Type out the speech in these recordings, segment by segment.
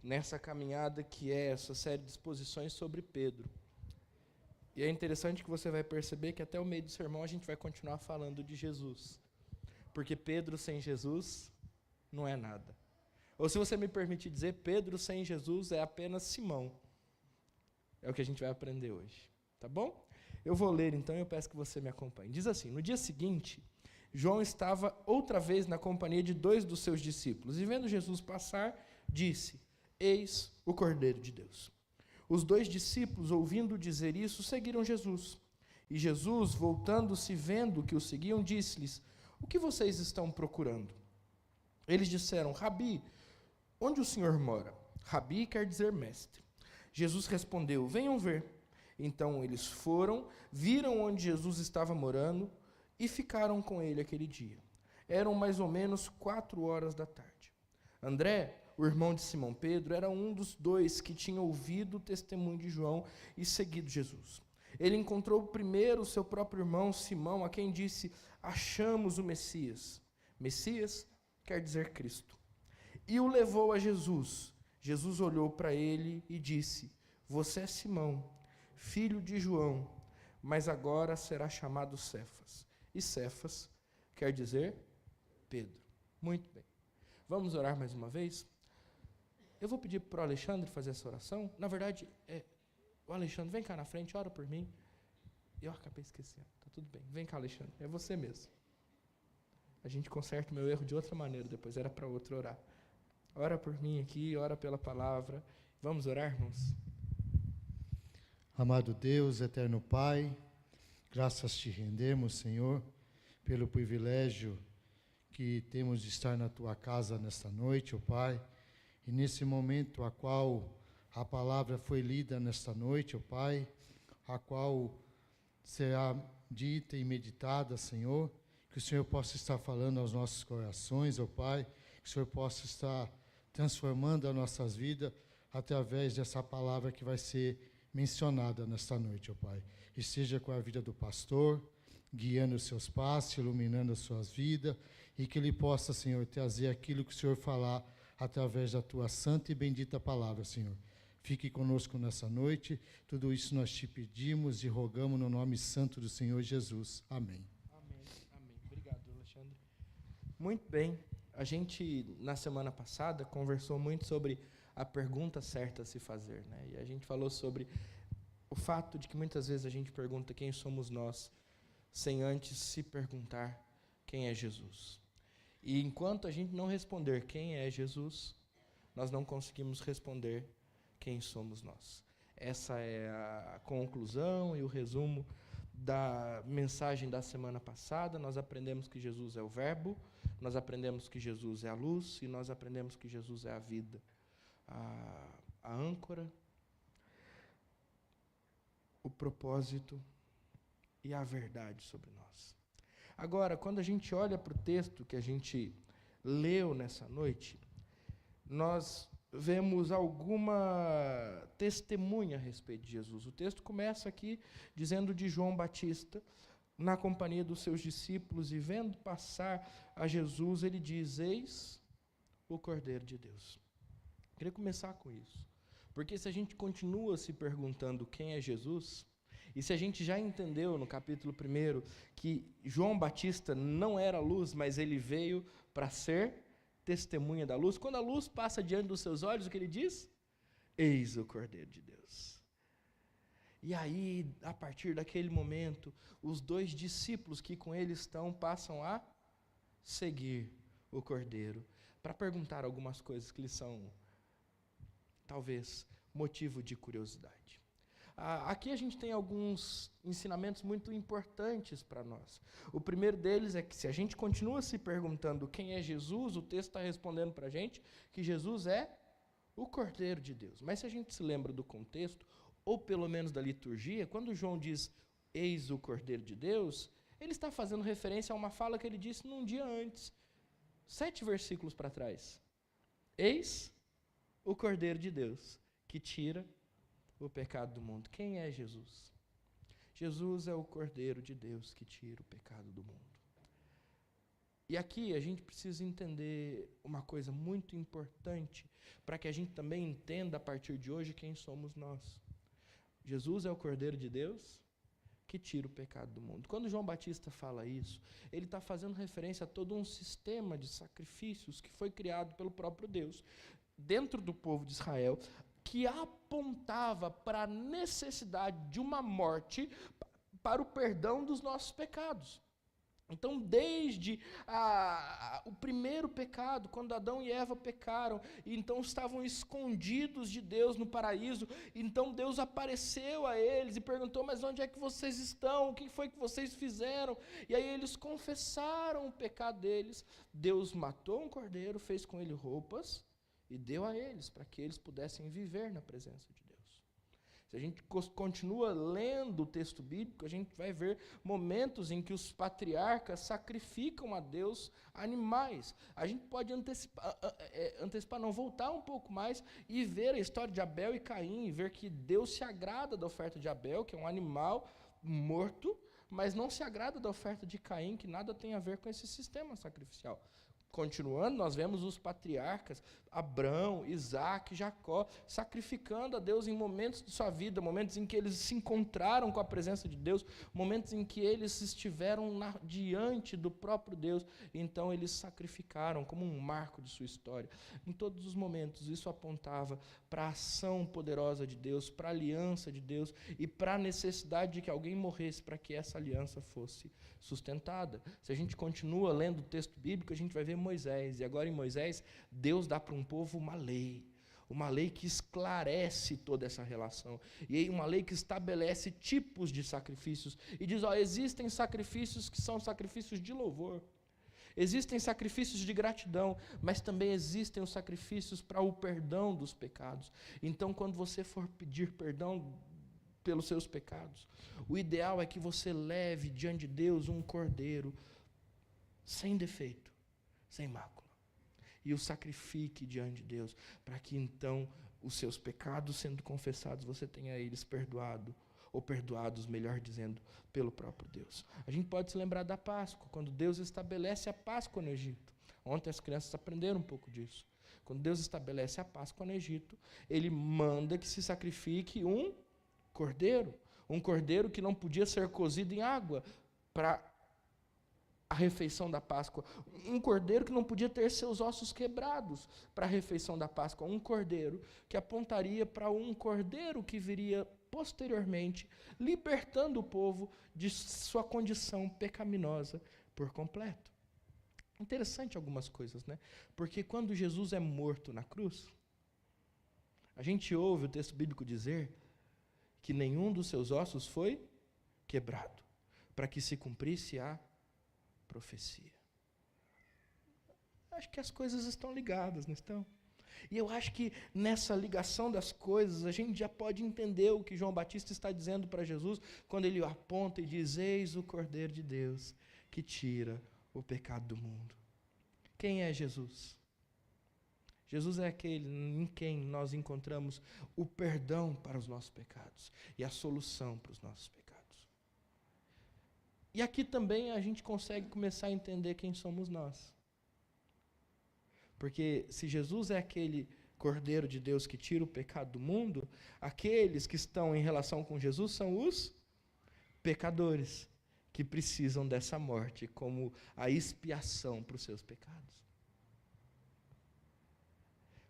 nessa caminhada que é essa série de exposições sobre Pedro. E é interessante que você vai perceber que até o meio do sermão a gente vai continuar falando de Jesus. Porque Pedro sem Jesus não é nada. Ou se você me permitir dizer, Pedro sem Jesus é apenas Simão. É o que a gente vai aprender hoje. Tá bom? Eu vou ler então e eu peço que você me acompanhe. Diz assim: no dia seguinte, João estava outra vez na companhia de 2 dos seus discípulos. E vendo Jesus passar, disse: Eis o Cordeiro de Deus. Os 2 discípulos, ouvindo dizer isso, seguiram Jesus. E Jesus, voltando-se, vendo que o seguiam, disse-lhes: O que vocês estão procurando? Eles disseram: Rabi, onde o Senhor mora? Rabi quer dizer mestre. Jesus respondeu: Venham ver. Então eles foram, viram onde Jesus estava morando e ficaram com ele aquele dia. Eram mais ou menos 4 horas da tarde. André, o irmão de Simão Pedro, era um dos 2 que tinha ouvido o testemunho de João e seguido Jesus. Ele encontrou primeiro o seu próprio irmão Simão, a quem disse: Achamos o Messias. Messias quer dizer Cristo. E o levou a Jesus. Jesus olhou para ele e disse: Você é Simão, filho de João, mas agora será chamado Cefas. E Cefas quer dizer Pedro. Muito bem. Vamos orar mais uma vez? Eu vou pedir para o Alexandre fazer essa oração. Na verdade, o Alexandre, vem cá na frente, ora por mim. Eu acabei esquecendo. Tá tudo bem. Vem cá, Alexandre. É você mesmo. A gente conserta o meu erro de outra maneira, depois era para outro orar. Ora por mim aqui, ora pela palavra. Vamos orar, irmãos? Amado Deus, eterno Pai, graças te rendemos, Senhor, pelo privilégio que temos de estar na Tua casa nesta noite, ó Pai, e nesse momento a qual a palavra foi lida nesta noite, ó Pai, a qual será dita e meditada, Senhor, que o Senhor possa estar falando aos nossos corações, ó Pai, que o Senhor possa estar transformando as nossas vidas através dessa palavra que vai ser mencionada nesta noite, ó Pai. E seja com a vida do pastor, guiando os seus passos, iluminando as suas vidas, e que ele possa, Senhor, trazer aquilo que o Senhor falar através da Tua santa e bendita palavra, Senhor. Fique conosco nessa noite. Tudo isso nós te pedimos e rogamos no nome santo do Senhor Jesus. Amém. Amém. Amém. Obrigado, Alexandre. Muito bem. A gente, na semana passada, conversou muito sobre a pergunta certa a se fazer, né? E a gente falou sobre o fato de que muitas vezes a gente pergunta quem somos nós, sem antes se perguntar quem é Jesus. E enquanto a gente não responder quem é Jesus, nós não conseguimos responder quem somos nós. Essa é a conclusão e o resumo da mensagem da semana passada. Nós aprendemos que Jesus é o Verbo, nós aprendemos que Jesus é a luz e nós aprendemos que Jesus é a vida, a âncora, o propósito e a verdade sobre nós. Agora, quando a gente olha para o texto que a gente leu nessa noite, nós vemos alguma testemunha a respeito de Jesus. O texto começa aqui dizendo de João Batista, na companhia dos seus discípulos, e vendo passar a Jesus, ele diz: Eis o Cordeiro de Deus. Eu queria começar com isso, porque se a gente continua se perguntando quem é Jesus, e se a gente já entendeu no capítulo 1 que João Batista não era luz, mas ele veio para ser testemunha da luz, quando a luz passa diante dos seus olhos, o que ele diz? Eis o Cordeiro de Deus. E aí, a partir daquele momento, os 2 discípulos que com ele estão passam a seguir o Cordeiro, para perguntar algumas coisas que lhes são, talvez, motivo de curiosidade. Aqui a gente tem alguns ensinamentos muito importantes para nós. O primeiro deles é que se a gente continua se perguntando quem é Jesus, o texto está respondendo para a gente que Jesus é o Cordeiro de Deus. Mas se a gente se lembra do contexto, ou pelo menos da liturgia, quando João diz eis o Cordeiro de Deus, ele está fazendo referência a uma fala que ele disse num dia antes, 7 versículos para trás. Eis o Cordeiro de Deus, que tira o pecado do mundo. Quem é Jesus? Jesus é o Cordeiro de Deus que tira o pecado do mundo. E aqui a gente precisa entender uma coisa muito importante, para que a gente também entenda a partir de hoje quem somos nós. Jesus é o Cordeiro de Deus que tira o pecado do mundo. Quando João Batista fala isso, ele está fazendo referência a todo um sistema de sacrifícios que foi criado pelo próprio Deus, dentro do povo de Israel, que apontava para a necessidade de uma morte para o perdão dos nossos pecados. Então, desde o primeiro pecado, quando Adão e Eva pecaram, e então estavam escondidos de Deus no paraíso, então Deus apareceu a eles e perguntou, mas onde é que vocês estão? O que foi que vocês fizeram? E aí eles confessaram o pecado deles. Deus matou um cordeiro, fez com ele roupas e deu a eles, para que eles pudessem viver na presença de Deus. Se a gente continua lendo o texto bíblico, a gente vai ver momentos em que os patriarcas sacrificam a Deus animais. A gente pode voltar um pouco mais e ver a história de Abel e Caim, e ver que Deus se agrada da oferta de Abel, que é um animal morto, mas não se agrada da oferta de Caim, que nada tem a ver com esse sistema sacrificial. Continuando, nós vemos os patriarcas, Abrão, Isaac, Jacó, sacrificando a Deus em momentos de sua vida, momentos em que eles se encontraram com a presença de Deus, momentos em que eles estiveram diante do próprio Deus, então eles sacrificaram como um marco de sua história. Em todos os momentos, isso apontava para a ação poderosa de Deus, para a aliança de Deus e para a necessidade de que alguém morresse para que essa aliança fosse sustentada. Se a gente continua lendo o texto bíblico, a gente vai ver Moisés, e agora em Moisés, Deus dá para um povo uma lei que esclarece toda essa relação, e aí uma lei que estabelece tipos de sacrifícios, e diz, existem sacrifícios que são sacrifícios de louvor, existem sacrifícios de gratidão, mas também existem os sacrifícios para o perdão dos pecados. Então, quando você for pedir perdão pelos seus pecados, o ideal é que você leve diante de Deus um cordeiro sem defeito, sem mácula, e o sacrifique diante de Deus, para que então os seus pecados sendo confessados, você tenha eles perdoado, ou perdoados, melhor dizendo, pelo próprio Deus. A gente pode se lembrar da Páscoa, quando Deus estabelece a Páscoa no Egito. Ontem as crianças aprenderam um pouco disso. Quando Deus estabelece a Páscoa no Egito, Ele manda que se sacrifique um cordeiro que não podia ser cozido em água para a refeição da Páscoa, um cordeiro que não podia ter seus ossos quebrados para a refeição da Páscoa, um cordeiro que apontaria para um cordeiro que viria posteriormente, libertando o povo de sua condição pecaminosa por completo. Interessante algumas coisas, né? Porque quando Jesus é morto na cruz, a gente ouve o texto bíblico dizer que nenhum dos seus ossos foi quebrado, para que se cumprisse a profecia. Acho que as coisas estão ligadas, não estão? E eu acho que nessa ligação das coisas, a gente já pode entender o que João Batista está dizendo para Jesus, quando ele aponta e diz, eis o Cordeiro de Deus, que tira o pecado do mundo. Quem é Jesus? Jesus é aquele em quem nós encontramos o perdão para os nossos pecados e a solução para os nossos pecados. E aqui também a gente consegue começar a entender quem somos nós. Porque se Jesus é aquele Cordeiro de Deus que tira o pecado do mundo, aqueles que estão em relação com Jesus são os pecadores, que precisam dessa morte como a expiação para os seus pecados.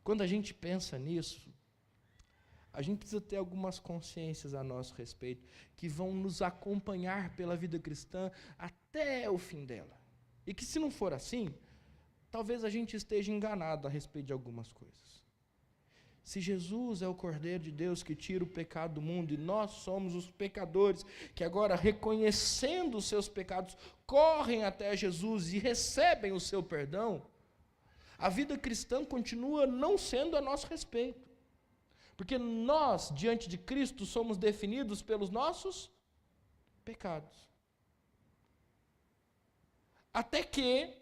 Quando a gente pensa nisso, a gente precisa ter algumas consciências a nosso respeito, que vão nos acompanhar pela vida cristã até o fim dela. E que se não for assim, talvez a gente esteja enganado a respeito de algumas coisas. Se Jesus é o Cordeiro de Deus que tira o pecado do mundo, e nós somos os pecadores, que agora, reconhecendo os seus pecados, correm até Jesus e recebem o seu perdão, a vida cristã continua não sendo a nosso respeito. Porque nós, diante de Cristo, somos definidos pelos nossos pecados. Até que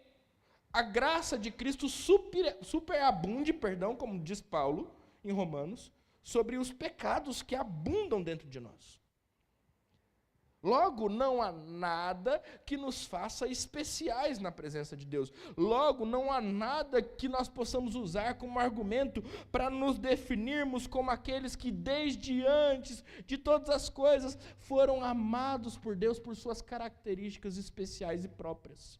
a graça de Cristo superabunde, como diz Paulo em Romanos, sobre os pecados que abundam dentro de nós. Logo, não há nada que nos faça especiais na presença de Deus. Logo, não há nada que nós possamos usar como argumento para nos definirmos como aqueles que desde antes de todas as coisas foram amados por Deus por suas características especiais e próprias.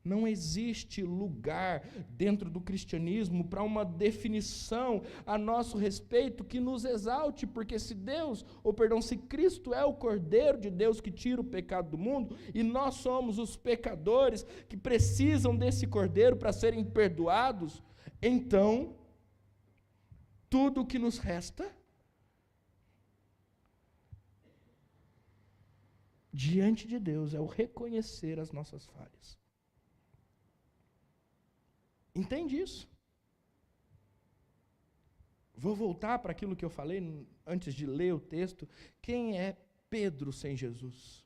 Não existe lugar dentro do cristianismo para uma definição a nosso respeito que nos exalte, porque se Cristo é o Cordeiro de Deus que tira o pecado do mundo, e nós somos os pecadores que precisam desse Cordeiro para serem perdoados, então, tudo o que nos resta diante de Deus é o reconhecer as nossas falhas. Entende isso? Vou voltar para aquilo que eu falei antes de ler o texto. Quem é Pedro sem Jesus?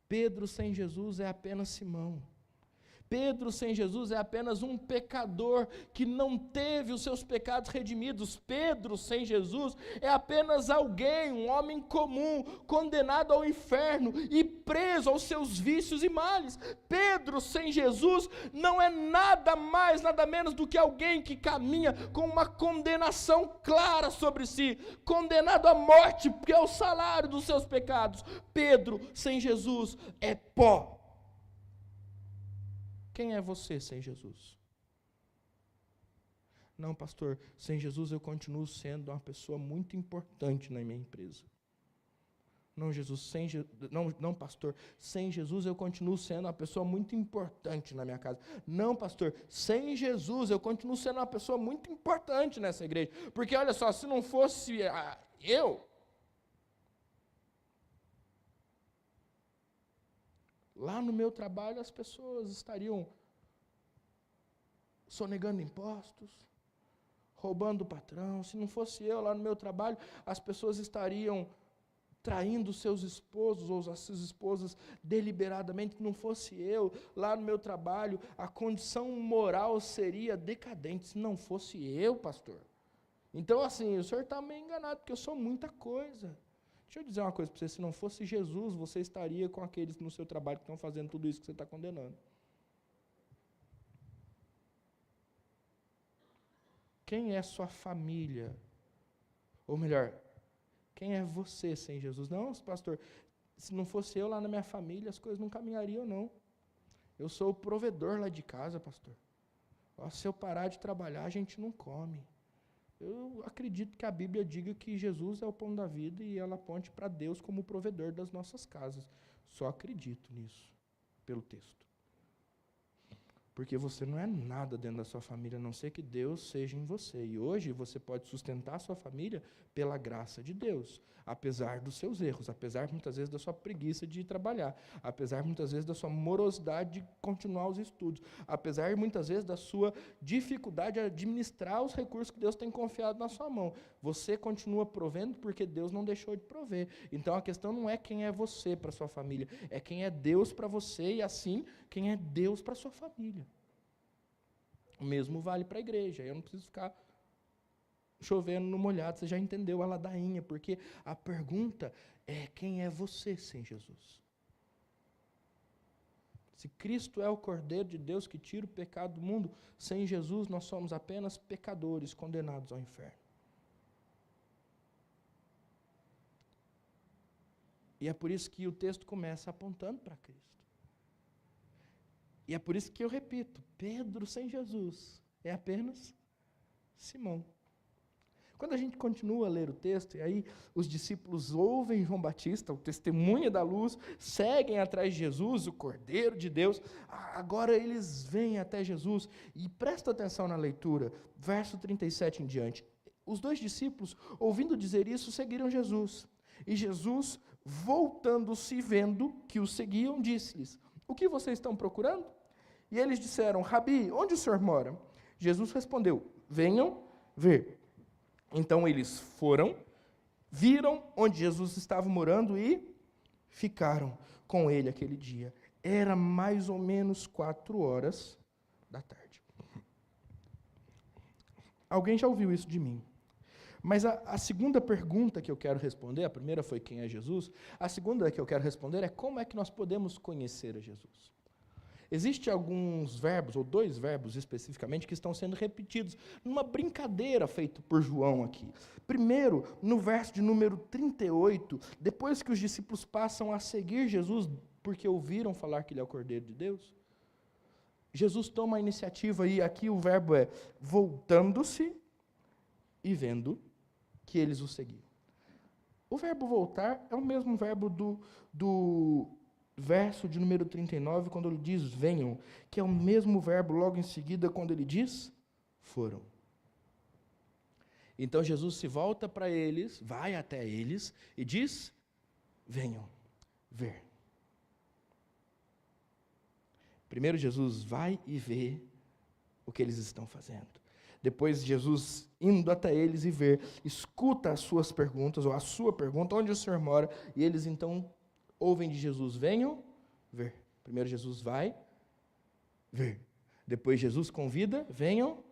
Pedro sem Jesus é apenas Simão. Pedro sem Jesus é apenas um pecador que não teve os seus pecados redimidos. Pedro sem Jesus é apenas alguém, um homem comum, condenado ao inferno e preso aos seus vícios e males. Pedro sem Jesus não é nada mais, nada menos do que alguém que caminha com uma condenação clara sobre si, condenado à morte, porque é o salário dos seus pecados. Pedro sem Jesus é pó. Quem é você sem Jesus? Não, pastor, sem Jesus eu continuo sendo uma pessoa muito importante na minha empresa. Não, pastor, sem Jesus eu continuo sendo uma pessoa muito importante na minha casa. Não, pastor, sem Jesus eu continuo sendo uma pessoa muito importante nessa igreja. Porque olha só, se não fosse eu, lá no meu trabalho as pessoas estariam sonegando impostos, roubando o patrão. Se não fosse eu lá no meu trabalho, as pessoas estariam traindo seus esposos ou as suas esposas deliberadamente. Se não fosse eu lá no meu trabalho, a condição moral seria decadente. Se não fosse eu, pastor. Então, assim, o senhor está meio enganado, porque eu sou muita coisa. Deixa eu dizer uma coisa para você, se não fosse Jesus, você estaria com aqueles no seu trabalho que estão fazendo tudo isso que você está condenando. Quem é sua família? Ou melhor, quem é você sem Jesus? Não, pastor, se não fosse eu lá na minha família, as coisas não caminhariam, não. Eu sou o provedor lá de casa, pastor. Se eu parar de trabalhar, a gente não come. Eu acredito que a Bíblia diga que Jesus é o pão da vida e ela aponte para Deus como o provedor das nossas casas. Só acredito nisso, pelo texto. Porque você não é nada dentro da sua família, a não ser que Deus seja em você. E hoje você pode sustentar a sua família pela graça de Deus, apesar dos seus erros, apesar muitas vezes da sua preguiça de ir trabalhar, apesar muitas vezes da sua morosidade de continuar os estudos, apesar muitas vezes da sua dificuldade de administrar os recursos que Deus tem confiado na sua mão. Você continua provendo porque Deus não deixou de prover. Então a questão não é quem é você para sua família, é quem é Deus para você e assim quem é Deus para sua família. O mesmo vale para a igreja. Eu não preciso ficar chovendo no molhado, você já entendeu a ladainha, porque a pergunta é quem é você sem Jesus? Se Cristo é o Cordeiro de Deus que tira o pecado do mundo, sem Jesus nós somos apenas pecadores condenados ao inferno. E é por isso que o texto começa apontando para Cristo. E é por isso que eu repito, Pedro sem Jesus é apenas Simão. Quando a gente continua a ler o texto, e aí os discípulos ouvem João Batista, o testemunha da luz, seguem atrás de Jesus, o Cordeiro de Deus, agora eles vêm até Jesus, e presta atenção na leitura, verso 37 em diante. Os dois discípulos, ouvindo dizer isso, seguiram Jesus. E Jesus, voltando-se e vendo que os seguiam, disse-lhes, o que vocês estão procurando? E eles disseram, Rabi, onde o senhor mora? Jesus respondeu, venham ver. Então eles foram, viram onde Jesus estava morando e ficaram com ele aquele dia. Era mais ou menos 4h da tarde. Alguém já ouviu isso de mim? Mas a segunda pergunta que eu quero responder, a primeira foi quem é Jesus, a segunda que eu quero responder é como é que nós podemos conhecer a Jesus. Existem alguns verbos, ou 2 verbos especificamente, que estão sendo repetidos numa brincadeira feita por João aqui. Primeiro, no verso de número 38, depois que os discípulos passam a seguir Jesus, porque ouviram falar que ele é o Cordeiro de Deus, Jesus toma a iniciativa, e aqui o verbo é voltando-se e vendo que eles o seguiam. O verbo voltar é o mesmo verbo do verso de número 39, quando ele diz venham, que é o mesmo verbo logo em seguida quando ele diz foram. Então Jesus se volta para eles, vai até eles e diz, venham ver. Primeiro Jesus vai e vê o que eles estão fazendo. Depois Jesus indo até eles e ver, escuta as suas perguntas, ou a sua pergunta, onde o Senhor mora, e eles então ouvem de Jesus, venham ver. Primeiro Jesus vai ver. Depois Jesus convida, venham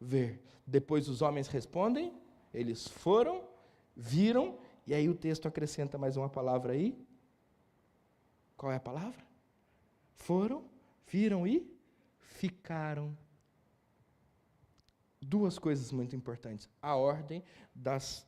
ver. Depois os homens respondem, eles foram, viram, e aí o texto acrescenta mais uma palavra aí. Qual é a palavra? Foram, viram e ficaram. 2 coisas muito importantes. A ordem das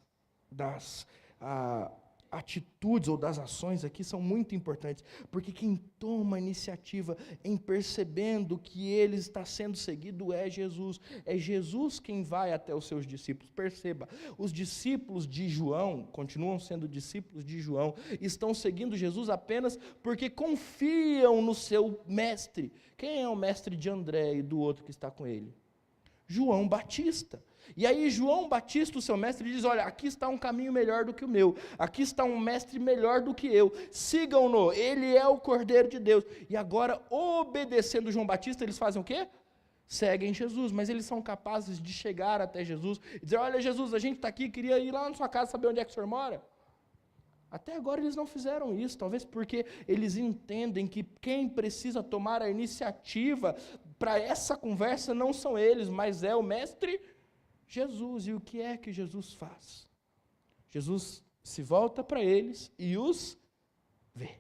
atitudes ou das ações aqui são muito importantes, porque quem toma a iniciativa em percebendo que ele está sendo seguido é Jesus. É Jesus quem vai até os seus discípulos. Perceba, os discípulos de João, continuam sendo discípulos de João, estão seguindo Jesus apenas porque confiam no seu mestre. Quem é o mestre de André e do outro que está com ele? João Batista. E aí João Batista, o seu mestre, diz, olha, aqui está um caminho melhor do que o meu, aqui está um mestre melhor do que eu, sigam-no, ele é o Cordeiro de Deus. E agora, obedecendo João Batista, eles fazem o quê? Seguem Jesus, mas eles são capazes de chegar até Jesus e dizer, olha Jesus, a gente está aqui, queria ir lá na sua casa saber onde é que o senhor mora. Até agora eles não fizeram isso, talvez porque eles entendem que quem precisa tomar a iniciativa para essa conversa não são eles, mas é o mestre Jesus. E o que é que Jesus faz? Jesus se volta para eles e os vê.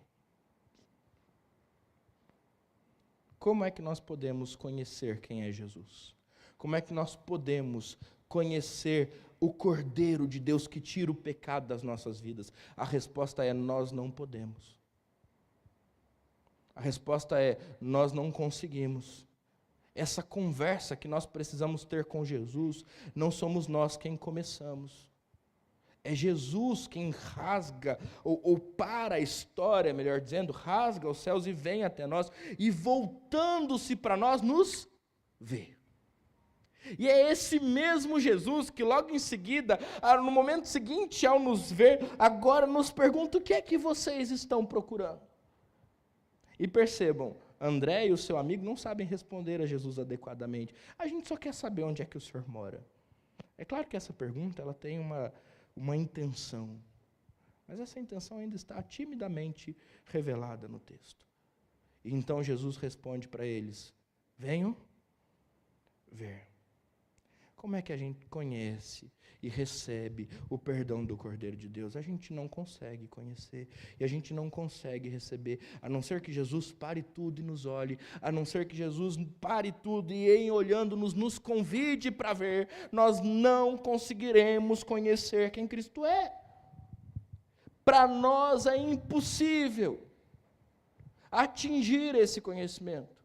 Como é que nós podemos conhecer quem é Jesus? Como é que nós podemos conhecer o Cordeiro de Deus que tira o pecado das nossas vidas? A resposta é, nós não podemos. A resposta é, nós não conseguimos. Essa conversa que nós precisamos ter com Jesus, não somos nós quem começamos. É Jesus quem rasga, ou para a história, melhor dizendo, rasga os céus e vem até nós, e voltando-se para nós, nos vê. E é esse mesmo Jesus que logo em seguida, no momento seguinte, ao nos ver, agora nos pergunta, o que é que vocês estão procurando? E percebam, André e o seu amigo não sabem responder a Jesus adequadamente. A gente só quer saber onde é que o senhor mora. É claro que essa pergunta ela tem uma intenção, mas essa intenção ainda está timidamente revelada no texto. E então Jesus responde para eles, venham ver. Como é que a gente conhece e recebe o perdão do Cordeiro de Deus? A gente não consegue conhecer e a gente não consegue receber, a não ser que Jesus pare tudo e nos olhe, a não ser que Jesus pare tudo e em olhando-nos nos convide para ver, nós não conseguiremos conhecer quem Cristo é. Para nós é impossível atingir esse conhecimento.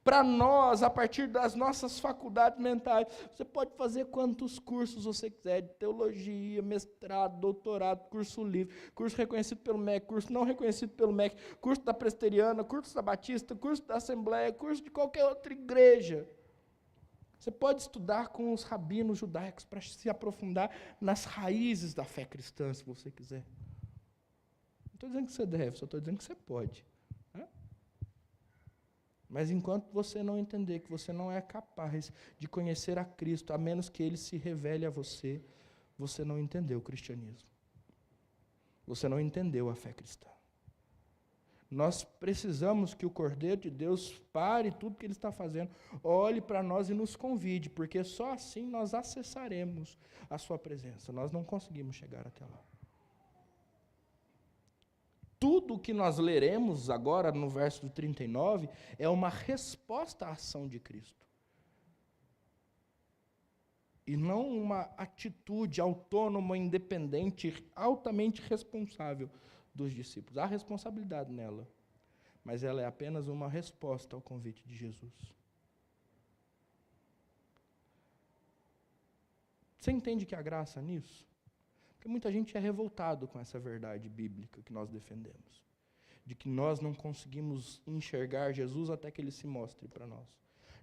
Para nós, a partir das nossas faculdades mentais, você pode fazer quantos cursos você quiser, de teologia, mestrado, doutorado, curso livre, curso reconhecido pelo MEC, curso não reconhecido pelo MEC, curso da Presbiteriana, curso da Batista, curso da Assembleia, curso de qualquer outra igreja. Você pode estudar com os rabinos judaicos para se aprofundar nas raízes da fé cristã, se você quiser. Não estou dizendo que você deve, só estou dizendo que você pode. Mas enquanto você não entender que você não é capaz de conhecer a Cristo, a menos que Ele se revele a você, você não entendeu o cristianismo. Você não entendeu a fé cristã. Nós precisamos que o Cordeiro de Deus pare tudo que ele está fazendo, olhe para nós e nos convide, porque só assim nós acessaremos a sua presença. Nós não conseguimos chegar até lá. Tudo o que nós leremos agora no verso 39 é uma resposta à ação de Cristo. E não uma atitude autônoma, independente, altamente responsável dos discípulos. Há responsabilidade nela, mas ela é apenas uma resposta ao convite de Jesus. Você entende que há graça nisso? Porque muita gente é revoltado com essa verdade bíblica que nós defendemos, de que nós não conseguimos enxergar Jesus até que ele se mostre para nós,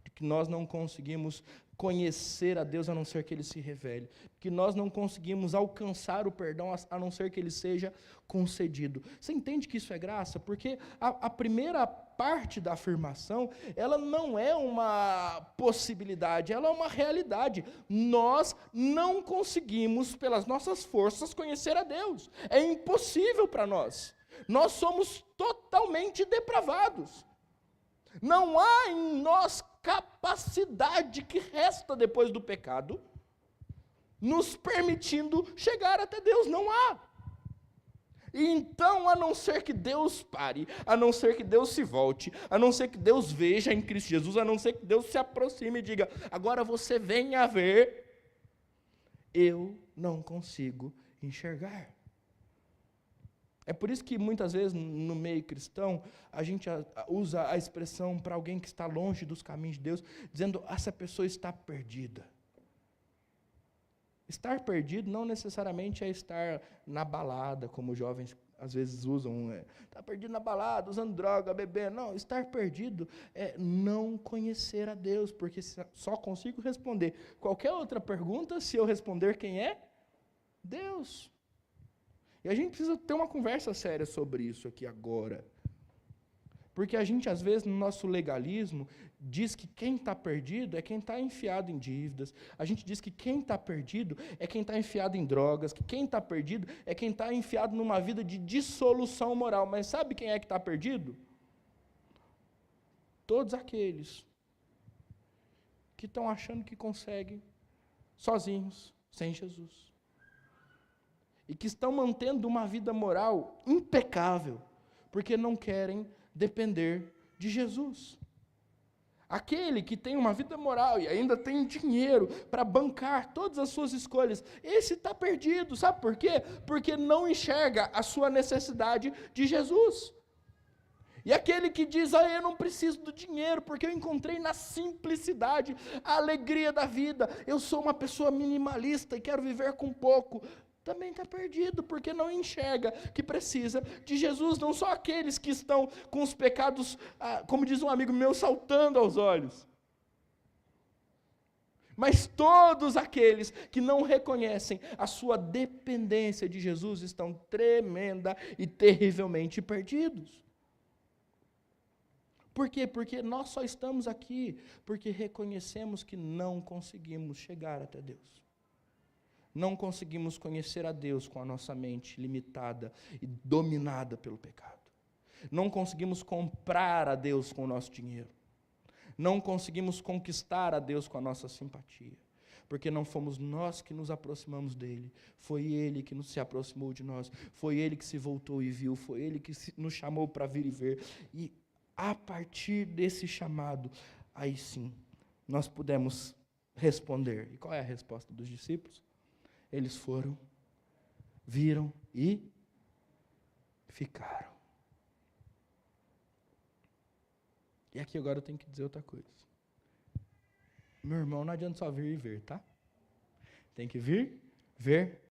de que nós não conseguimos conhecer a Deus a não ser que ele se revele, que nós não conseguimos alcançar o perdão a não ser que ele seja concedido. Você entende que isso é graça? Porque a primeira parte da afirmação, ela não é uma possibilidade, ela é uma realidade. Nós não conseguimos, pelas nossas forças, conhecer a Deus. É impossível para nós. Nós somos totalmente depravados. Não há em nós capacidade que resta depois do pecado, nos permitindo chegar até Deus. Não há. E então, a não ser que Deus pare, a não ser que Deus se volte, a não ser que Deus veja em Cristo Jesus, a não ser que Deus se aproxime e diga, agora você venha ver, eu não consigo enxergar. É por isso que muitas vezes no meio cristão, a gente usa a expressão para alguém que está longe dos caminhos de Deus, dizendo, essa pessoa está perdida. Estar perdido não necessariamente é estar na balada, como os jovens às vezes usam, está perdido na balada, usando droga, bebendo. Não, estar perdido é não conhecer a Deus, porque só consigo responder qualquer outra pergunta se eu responder quem é Deus. E a gente precisa ter uma conversa séria sobre isso aqui agora. Porque a gente, às vezes, no nosso legalismo, diz que quem está perdido é quem está enfiado em dívidas. A gente diz que quem está perdido é quem está enfiado em drogas, que quem está perdido é quem está enfiado numa vida de dissolução moral. Mas sabe quem é que está perdido? Todos aqueles que estão achando que conseguem sozinhos, sem Jesus. E que estão mantendo uma vida moral impecável, porque não querem depender de Jesus. Aquele que tem uma vida moral e ainda tem dinheiro para bancar todas as suas escolhas, esse está perdido, sabe por quê? Porque não enxerga a sua necessidade de Jesus. E aquele que diz, eu não preciso do dinheiro, porque eu encontrei na simplicidade a alegria da vida, eu sou uma pessoa minimalista e quero viver com pouco, também está perdido, porque não enxerga que precisa de Jesus. Não só aqueles que estão com os pecados, como diz um amigo meu, saltando aos olhos, mas todos aqueles que não reconhecem a sua dependência de Jesus estão tremenda e terrivelmente perdidos. Por quê? Porque nós só estamos aqui porque reconhecemos que não conseguimos chegar até Deus. Não conseguimos conhecer a Deus com a nossa mente limitada e dominada pelo pecado. Não conseguimos comprar a Deus com o nosso dinheiro. Não conseguimos conquistar a Deus com a nossa simpatia. Porque não fomos nós que nos aproximamos dele. Foi ele que se aproximou de nós. Foi ele que se voltou e viu. Foi ele que nos chamou para vir e ver. E a partir desse chamado, aí sim, nós pudemos responder. E qual é a resposta dos discípulos? Eles foram, viram e ficaram. E aqui agora eu tenho que dizer outra coisa. Meu irmão, não adianta só vir e ver, tá? Tem que vir, ver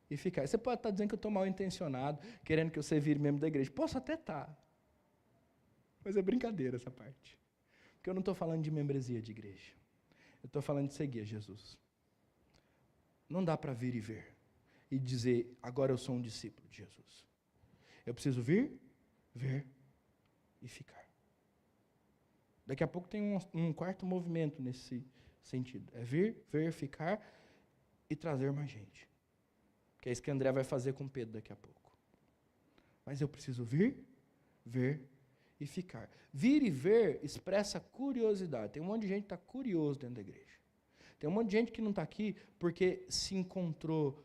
e ficar. Você pode estar dizendo que eu estou mal intencionado, querendo que você vire membro da igreja. Posso até estar. Mas é brincadeira essa parte. Porque eu não estou falando de membresia de igreja. Eu estou falando de seguir a Jesus. Não dá para vir e ver e dizer, agora eu sou um discípulo de Jesus. Eu preciso vir, ver e ficar. Daqui a pouco tem um quarto movimento nesse sentido. É vir, ver, ficar e trazer mais gente. Que é isso que André vai fazer com Pedro daqui a pouco. Mas eu preciso vir, ver e ficar. Vir e ver expressa curiosidade. Tem um monte de gente que está curioso dentro da igreja. Tem um monte de gente que não está aqui porque se encontrou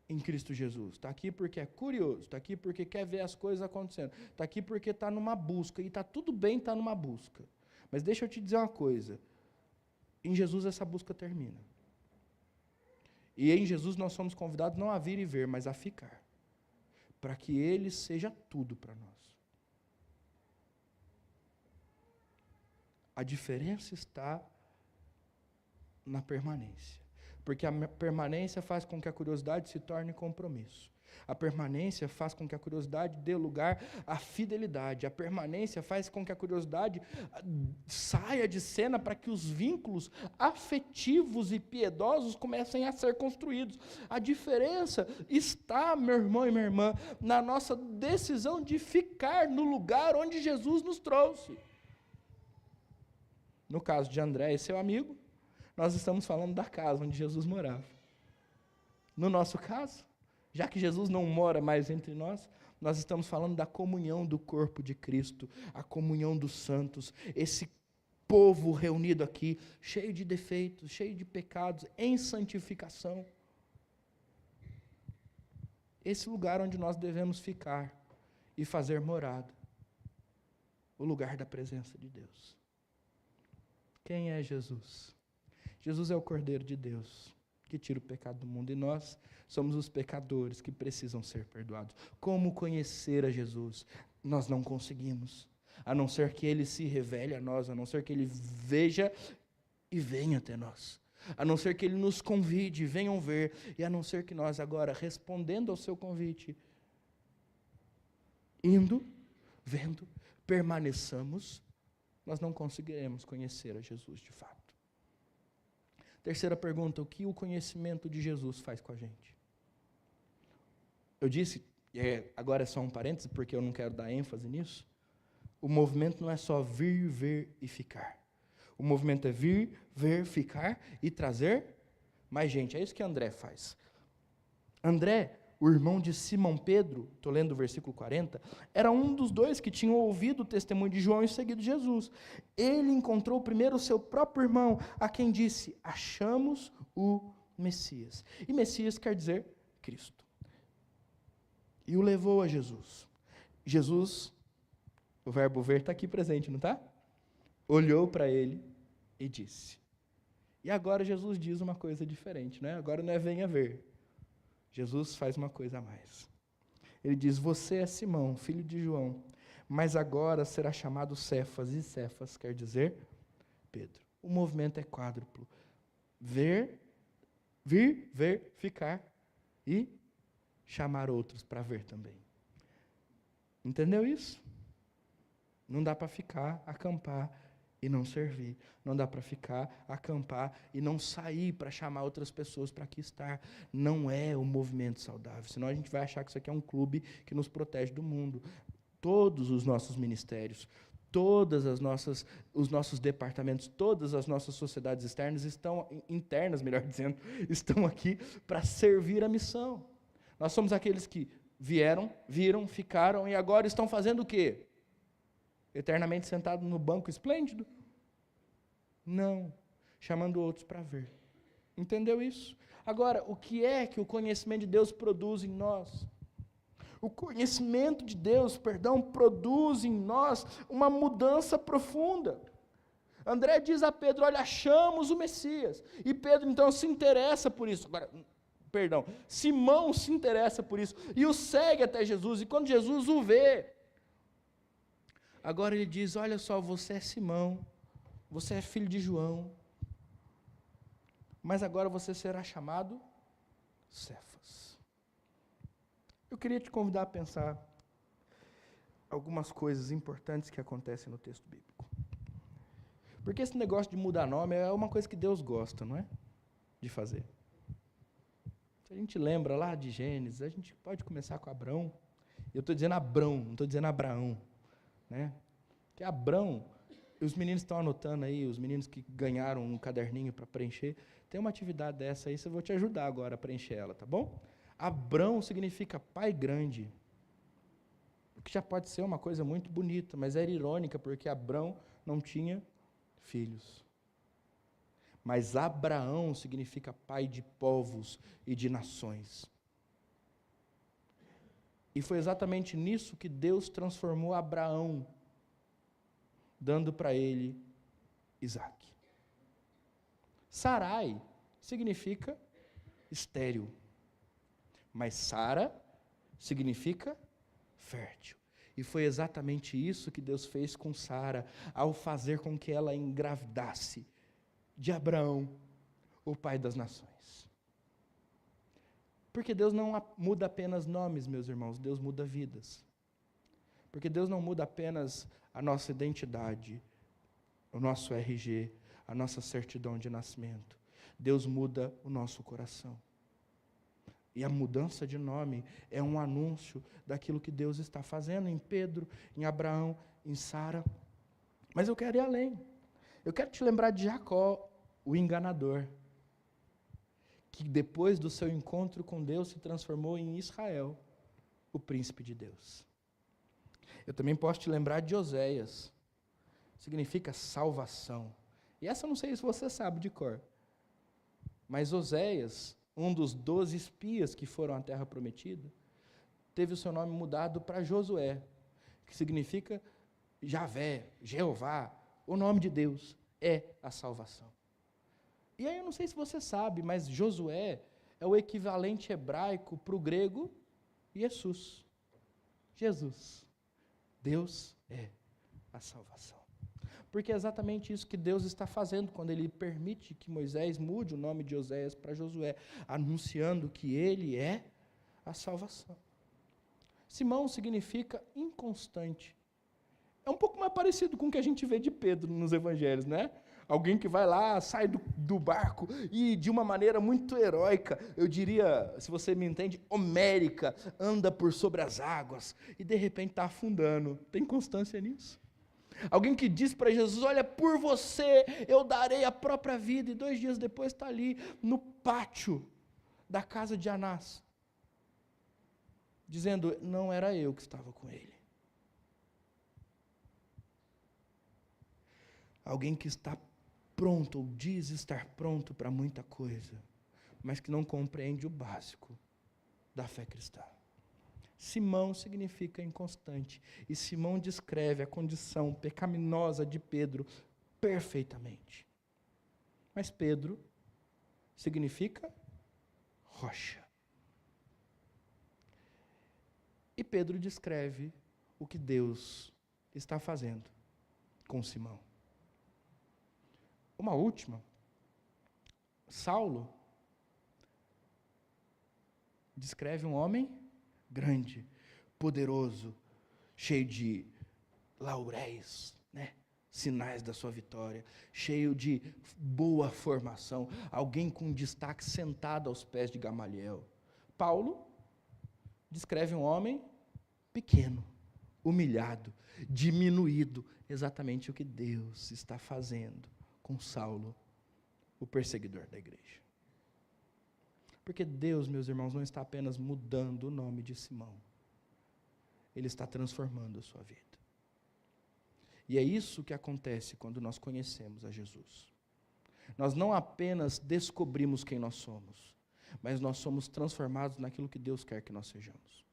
em Cristo Jesus. Está aqui porque é curioso, está aqui porque quer ver as coisas acontecendo, está aqui porque está numa busca, e está tudo bem estar numa busca. Mas deixa eu te dizer uma coisa, em Jesus essa busca termina. E em Jesus nós somos convidados não a vir e ver, mas a ficar, para que Ele seja tudo para nós. A diferença está na permanência. Porque a permanência faz com que a curiosidade se torne compromisso. A permanência faz com que a curiosidade dê lugar à fidelidade. A permanência faz com que a curiosidade saia de cena para que os vínculos afetivos e piedosos comecem a ser construídos. A diferença está, meu irmão e minha irmã, na nossa decisão de ficar no lugar onde Jesus nos trouxe. No caso de André e seu amigo, nós estamos falando da casa onde Jesus morava. No nosso caso, já que Jesus não mora mais entre nós, nós estamos falando da comunhão do corpo de Cristo, a comunhão dos santos, esse povo reunido aqui, cheio de defeitos, cheio de pecados, em santificação. Esse lugar onde nós devemos ficar e fazer morada, o lugar da presença de Deus. Quem é Jesus? Jesus é o Cordeiro de Deus, que tira o pecado do mundo, e nós somos os pecadores que precisam ser perdoados. Como conhecer a Jesus? Nós não conseguimos, a não ser que Ele se revele a nós, a não ser que Ele veja e venha até nós, a não ser que Ele nos convide, venham ver, e a não ser que nós agora, respondendo ao seu convite, indo, vendo, permaneçamos, nós não conseguiremos conhecer a Jesus de fato. Terceira pergunta, o que o conhecimento de Jesus faz com a gente? Eu disse, agora é só um parêntese, porque eu não quero dar ênfase nisso, o movimento não é só vir, ver e ficar. O movimento é vir, ver, ficar e trazer mais gente. É isso que André faz. André, o irmão de Simão Pedro, estou lendo o versículo 40, era um dos dois que tinham ouvido o testemunho de João e seguido Jesus. Ele encontrou primeiro o seu próprio irmão, a quem disse, achamos o Messias. E Messias quer dizer Cristo. E o levou a Jesus. Jesus, o verbo ver está aqui presente, não está? Olhou para ele e disse. E agora Jesus diz uma coisa diferente, né? Agora não é venha ver. Jesus faz uma coisa a mais. Ele diz, você é Simão, filho de João, mas agora será chamado Cefas, e Cefas quer dizer Pedro. O movimento é quádruplo. Ver, vir, ver, ficar e chamar outros para ver também. Entendeu isso? Não dá para ficar, acampar e não servir. Não dá para ficar, acampar e não sair para chamar outras pessoas para aqui estar. Não é um movimento saudável. Senão a gente vai achar que isso aqui é um clube que nos protege do mundo. Todos os nossos ministérios, os nossos departamentos, todas as nossas sociedades internas, melhor dizendo, estão aqui para servir a missão. Nós somos aqueles que vieram, viram, ficaram e agora estão fazendo o quê? Eternamente sentado no banco esplêndido? Não, chamando outros para ver. Entendeu isso? Agora, o que é que o conhecimento de Deus produz em nós? O conhecimento de Deus, produz em nós uma mudança profunda. André diz a Pedro, olha, achamos o Messias. E Pedro, então, se interessa por isso. Agora, Simão se interessa por isso. E o segue até Jesus. E quando Jesus o vê, agora ele diz, olha só, você é Simão, você é filho de João, mas agora você será chamado Cefas. Eu queria te convidar a pensar algumas coisas importantes que acontecem no texto bíblico. Porque esse negócio de mudar nome é uma coisa que Deus gosta, não é? De fazer. Se a gente lembra lá de Gênesis, a gente pode começar com Abrão. Eu estou dizendo Abrão, não estou dizendo Abraão. Né? Que Abrão, os meninos estão anotando aí, os meninos que ganharam um caderninho para preencher, tem uma atividade dessa aí, eu vou te ajudar agora a preencher ela, tá bom? Abrão significa pai grande. O que já pode ser uma coisa muito bonita, mas era irônica, porque Abrão não tinha filhos. Mas Abraão significa pai de povos e de nações. E foi exatamente nisso que Deus transformou Abraão, dando para ele Isaque. Sarai significa estéril, mas Sara significa fértil. E foi exatamente isso que Deus fez com Sara, ao fazer com que ela engravidasse de Abraão, o pai das nações. Porque Deus não muda apenas nomes, meus irmãos, Deus muda vidas. Porque Deus não muda apenas a nossa identidade, o nosso RG, a nossa certidão de nascimento. Deus muda o nosso coração. E a mudança de nome é um anúncio daquilo que Deus está fazendo em Pedro, em Abraão, em Sara. Mas eu quero ir além. Eu quero te lembrar de Jacó, o enganador, que depois do seu encontro com Deus se transformou em Israel, o príncipe de Deus. Eu também posso te lembrar de Oséias, significa salvação. E essa eu não sei se você sabe de cor, mas Oséias, um dos 12 espias que foram à terra prometida, teve o seu nome mudado para Josué, que significa Javé, Jeová, o nome de Deus é a salvação. E aí eu não sei se você sabe, mas Josué é o equivalente hebraico para o grego Jesus. Jesus. Deus é a salvação. Porque é exatamente isso que Deus está fazendo quando Ele permite que Moisés mude o nome de Oséias para Josué, anunciando que Ele é a salvação. Simão significa inconstante. É um pouco mais parecido com o que a gente vê de Pedro nos evangelhos, né? Alguém que vai lá, sai do barco e de uma maneira muito heróica, eu diria, se você me entende, homérica, anda por sobre as águas e de repente está afundando. Tem constância nisso? Alguém que diz para Jesus, olha, por você eu darei a própria vida, e 2 dias depois está ali no pátio da casa de Anás, dizendo, não era eu que estava com ele. Alguém que está pronto, ou diz estar pronto para muita coisa, mas que não compreende o básico da fé cristã. Simão significa inconstante, e Simão descreve a condição pecaminosa de Pedro perfeitamente. Mas Pedro significa rocha. E Pedro descreve o que Deus está fazendo com Simão. Uma última, Saulo descreve um homem grande, poderoso, cheio de lauréis, né? Sinais da sua vitória, cheio de boa formação, alguém com destaque sentado aos pés de Gamaliel. Paulo descreve um homem pequeno, humilhado, diminuído, exatamente o que Deus está fazendo com Saulo, o perseguidor da igreja. Porque Deus, meus irmãos, não está apenas mudando o nome de Simão. Ele está transformando a sua vida. E é isso que acontece quando nós conhecemos a Jesus. Nós não apenas descobrimos quem nós somos, mas nós somos transformados naquilo que Deus quer que nós sejamos.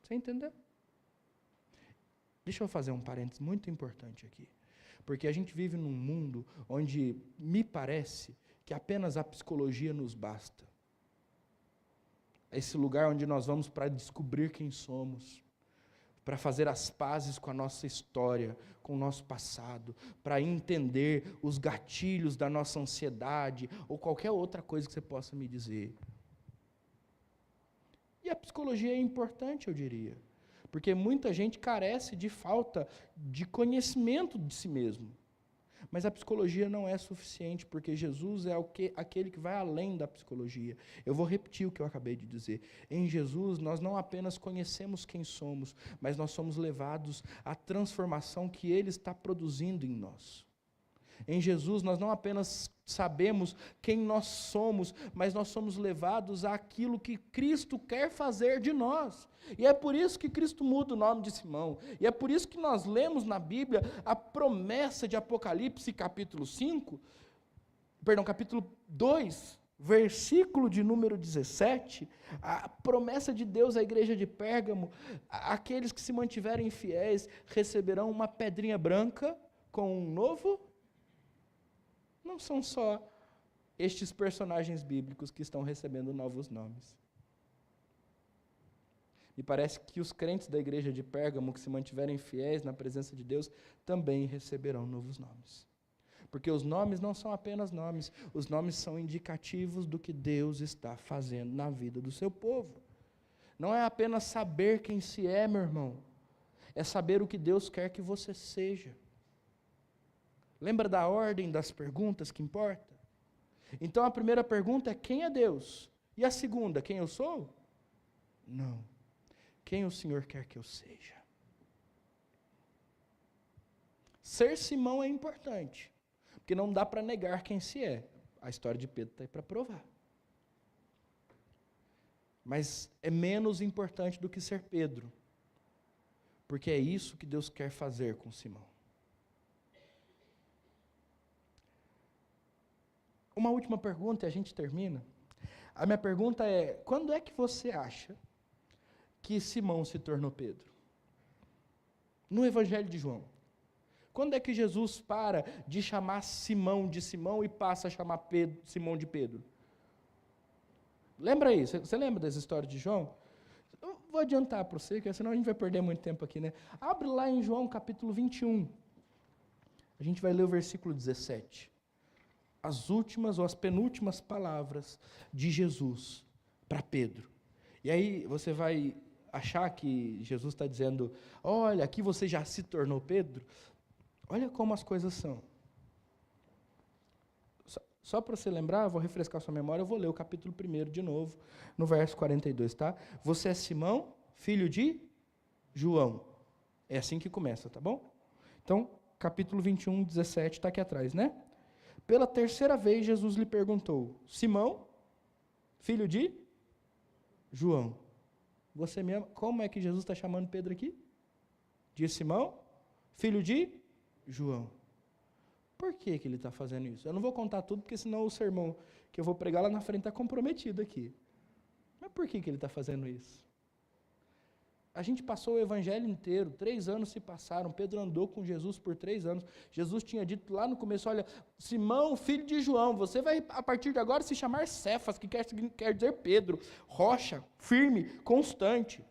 Você entendeu? Deixa eu fazer um parênteses muito importante aqui. Porque a gente vive num mundo onde me parece que apenas a psicologia nos basta. Esse lugar onde nós vamos para descobrir quem somos, para fazer as pazes com a nossa história, com o nosso passado, para entender os gatilhos da nossa ansiedade ou qualquer outra coisa que você possa me dizer. E a psicologia é importante, eu diria, porque muita gente carece de falta de conhecimento de si mesmo. Mas a psicologia não é suficiente, porque Jesus é aquele que vai além da psicologia. Eu vou repetir o que eu acabei de dizer. Em Jesus, nós não apenas conhecemos quem somos, mas nós somos levados à transformação que Ele está produzindo em nós. Em Jesus, nós não apenas sabemos quem nós somos, mas nós somos levados àquilo que Cristo quer fazer de nós. E é por isso que Cristo muda o nome de Simão. E é por isso que nós lemos na Bíblia a promessa de Apocalipse, capítulo 2, versículo de número 17, a promessa de Deus à igreja de Pérgamo: aqueles que se mantiverem fiéis receberão uma pedrinha branca com um novo. Não são só estes personagens bíblicos que estão recebendo novos nomes. Me parece que os crentes da igreja de Pérgamo que se mantiverem fiéis na presença de Deus também receberão novos nomes. Porque os nomes não são apenas nomes, os nomes são indicativos do que Deus está fazendo na vida do seu povo. Não é apenas saber quem se é, meu irmão, é saber o que Deus quer que você seja. Lembra da ordem das perguntas que importa? Então a primeira pergunta é: quem é Deus? E a segunda: quem eu sou? Não. Quem o Senhor quer que eu seja? Ser Simão é importante, porque não dá para negar quem se é. A história de Pedro está aí para provar. Mas é menos importante do que ser Pedro, porque é isso que Deus quer fazer com Simão. Uma última pergunta e a gente termina. A minha pergunta é: quando é que você acha que Simão se tornou Pedro? No Evangelho de João. Quando é que Jesus para de chamar Simão de Simão e passa a chamar Simão de Pedro? Lembra aí? Você lembra dessa história de João? Eu vou adiantar para você, porque senão a gente vai perder muito tempo aqui, né? Abre lá em João capítulo 21. A gente vai ler o versículo 17. As últimas ou as penúltimas palavras de Jesus para Pedro. E aí você vai achar que Jesus está dizendo: olha, aqui você já se tornou Pedro. Olha como as coisas são. Só para você lembrar, eu vou refrescar sua memória, eu vou ler o capítulo 1 de novo, no verso 42, tá? Você é Simão, filho de João. É assim que começa, tá bom? Então, capítulo 21, 17, está aqui atrás, né? Pela terceira vez, Jesus lhe perguntou: Simão, filho de João, você me ama? Como é que Jesus está chamando Pedro aqui? De Simão, filho de João. Por que ele está fazendo isso? Eu não vou contar tudo, porque senão o sermão que eu vou pregar lá na frente está comprometido aqui. Mas por que ele está fazendo isso? A gente passou o evangelho inteiro, 3 anos se passaram, Pedro andou com Jesus por 3 anos. Jesus tinha dito lá no começo: olha, Simão, filho de João, você vai a partir de agora se chamar Cefas, que quer dizer Pedro, rocha, firme, constante.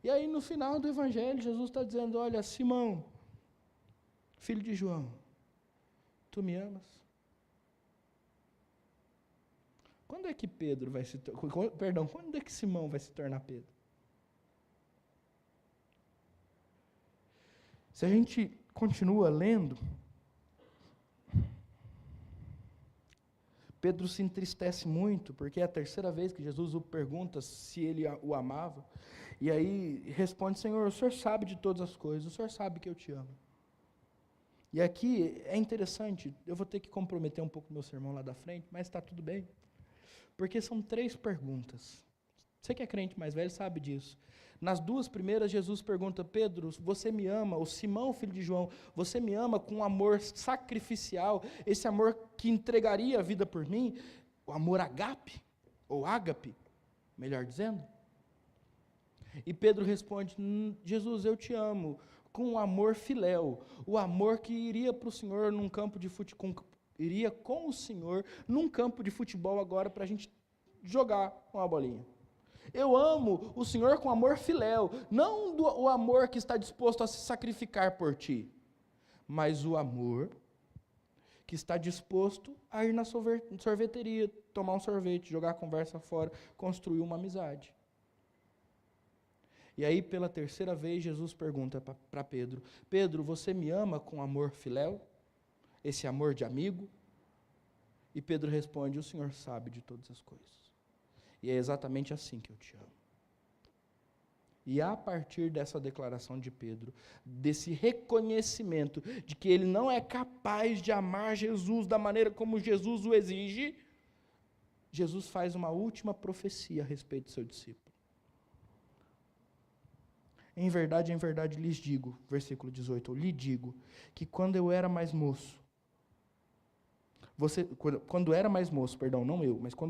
E aí no final do evangelho, Jesus está dizendo: olha, Simão, filho de João, tu me amas? Quando é que quando é que Simão vai se tornar Pedro? Se a gente continua lendo, Pedro se entristece muito, porque é a terceira vez que Jesus o pergunta se ele o amava, e aí responde: Senhor, o Senhor sabe de todas as coisas, o Senhor sabe que eu te amo. E aqui é interessante, eu vou ter que comprometer um pouco o meu sermão lá da frente, mas está tudo bem, porque são 3 perguntas. Você que é crente mais velho sabe disso. Nas 2 primeiras, Jesus pergunta: Pedro, você me ama? Ou Simão, filho de João, você me ama com um amor sacrificial, esse amor que entregaria a vida por mim? O amor agape, ou ágape, melhor dizendo. E Pedro responde: Jesus, eu te amo, com um amor filéu, o amor que iria para o Senhor num campo de futebol, iria com o Senhor num campo de futebol agora para a gente jogar uma bolinha. Eu amo o Senhor com amor filéu, não o amor que está disposto a se sacrificar por ti, mas o amor que está disposto a ir na sorveteria, tomar um sorvete, jogar a conversa fora, construir uma amizade. E aí, pela terceira vez, Jesus pergunta para Pedro: Pedro, você me ama com amor filéu? Esse amor de amigo? E Pedro responde: o Senhor sabe de todas as coisas. E é exatamente assim que eu te amo. E a partir dessa declaração de Pedro, desse reconhecimento de que ele não é capaz de amar Jesus da maneira como Jesus o exige, Jesus faz uma última profecia a respeito do seu discípulo. Em verdade, lhes digo, versículo 18, eu lhe digo, que quando eu era mais moço, quando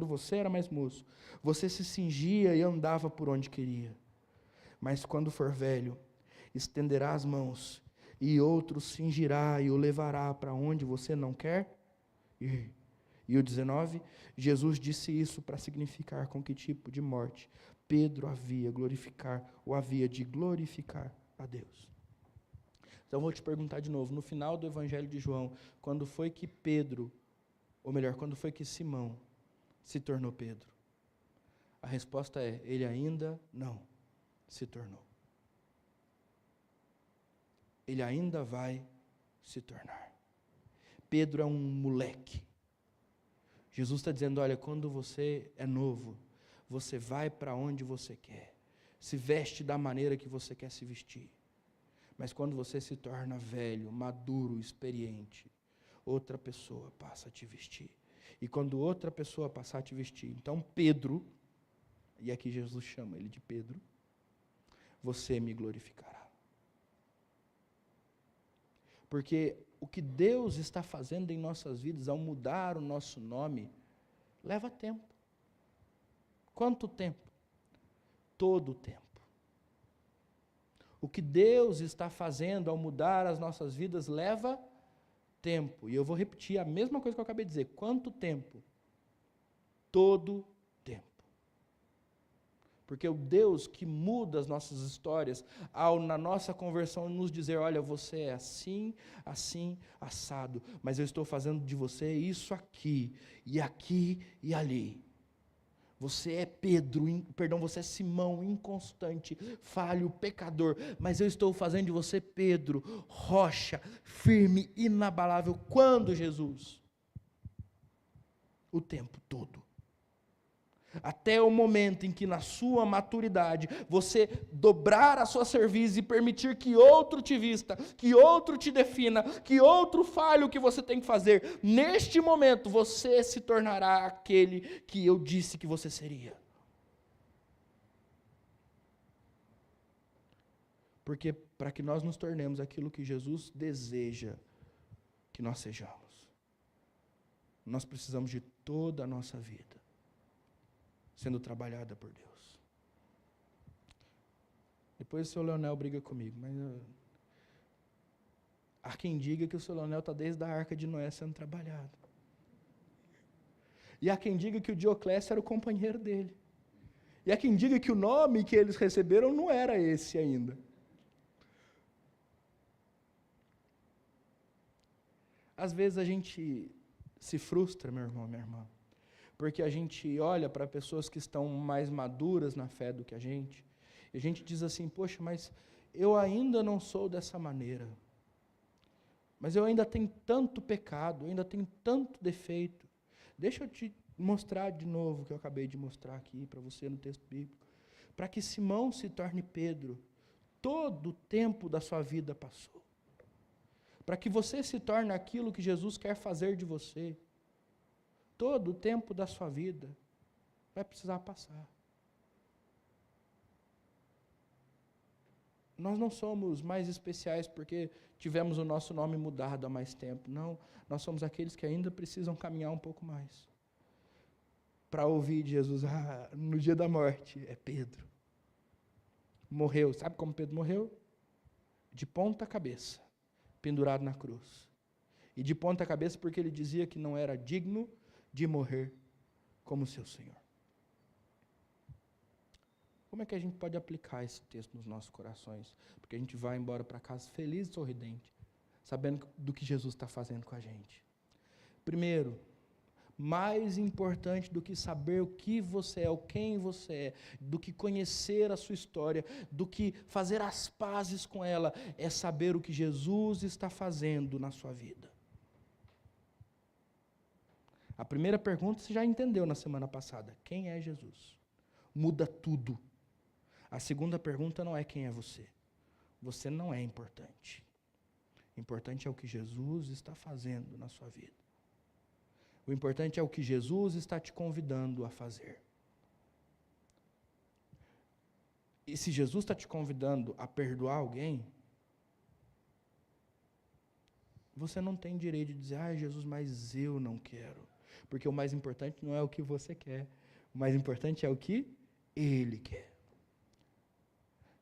você era mais moço, você se cingia e andava por onde queria. Mas quando for velho, estenderá as mãos, e outro cingirá e o levará para onde você não quer ir. E o 19, Jesus disse isso para significar com que tipo de morte Pedro havia de glorificar a Deus. Então vou te perguntar de novo, no final do Evangelho de João, quando foi que Simão se tornou Pedro? A resposta é, ele ainda não se tornou. Ele ainda vai se tornar. Pedro é um moleque. Jesus está dizendo, olha, quando você é novo, você vai para onde você quer, se veste da maneira que você quer se vestir. Mas quando você se torna velho, maduro, experiente, outra pessoa passa a te vestir. E quando outra pessoa passar a te vestir, então Pedro, e aqui Jesus chama ele de Pedro, você me glorificará. Porque o que Deus está fazendo em nossas vidas, ao mudar o nosso nome, leva tempo. Quanto tempo? Todo o tempo. O que Deus está fazendo ao mudar as nossas vidas leva tempo. E eu vou repetir a mesma coisa que eu acabei de dizer. Quanto tempo? Todo tempo. Porque o Deus que muda as nossas histórias, ao na nossa conversão nos dizer, olha, você é assim, assim, assado, mas eu estou fazendo de você isso aqui e ali. Você é você é Simão, inconstante, falho, pecador, mas eu estou fazendo de você Pedro, rocha, firme, inabalável. Quando, Jesus? O tempo todo. Até o momento em que, na sua maturidade, você dobrar a sua cerviz e permitir que outro te vista, que outro te defina, que outro fale o que você tem que fazer. Neste momento, você se tornará aquele que eu disse que você seria. Porque para que nós nos tornemos aquilo que Jesus deseja que nós sejamos, nós precisamos de toda a nossa vida sendo trabalhada por Deus. Depois o seu Leonel briga comigo, mas há quem diga que o seu Leonel está desde a Arca de Noé sendo trabalhado. E há quem diga que o Dioclésio era o companheiro dele. E há quem diga que o nome que eles receberam não era esse ainda. Às vezes a gente se frustra, meu irmão, minha irmã, porque a gente olha para pessoas que estão mais maduras na fé do que a gente, e a gente diz assim, poxa, mas eu ainda não sou dessa maneira, mas eu ainda tenho tanto pecado, eu ainda tenho tanto defeito. Deixa eu te mostrar de novo o que eu acabei de mostrar aqui para você no texto bíblico. Para que Simão se torne Pedro, todo o tempo da sua vida passou. Para que você se torne aquilo que Jesus quer fazer de você, todo o tempo da sua vida vai precisar passar. Nós não somos mais especiais porque tivemos o nosso nome mudado há mais tempo. Não, nós somos aqueles que ainda precisam caminhar um pouco mais. Para ouvir de Jesus, no dia da morte, é Pedro. Morreu, sabe como Pedro morreu? De ponta cabeça, pendurado na cruz. E de ponta cabeça porque ele dizia que não era digno de morrer como seu Senhor. Como é que a gente pode aplicar esse texto nos nossos corações? Porque a gente vai embora para casa feliz e sorridente, sabendo do que Jesus está fazendo com a gente. Primeiro, mais importante do que saber o que você é, o quem você é, do que conhecer a sua história, do que fazer as pazes com ela, é saber o que Jesus está fazendo na sua vida. A primeira pergunta você já entendeu na semana passada. Quem é Jesus? Muda tudo. A segunda pergunta não é quem é você. Você não é importante. Importante é o que Jesus está fazendo na sua vida. O importante é o que Jesus está te convidando a fazer. E se Jesus está te convidando a perdoar alguém, você não tem direito de dizer, Jesus, mas eu não quero. Porque o mais importante não é o que você quer. O mais importante é o que Ele quer.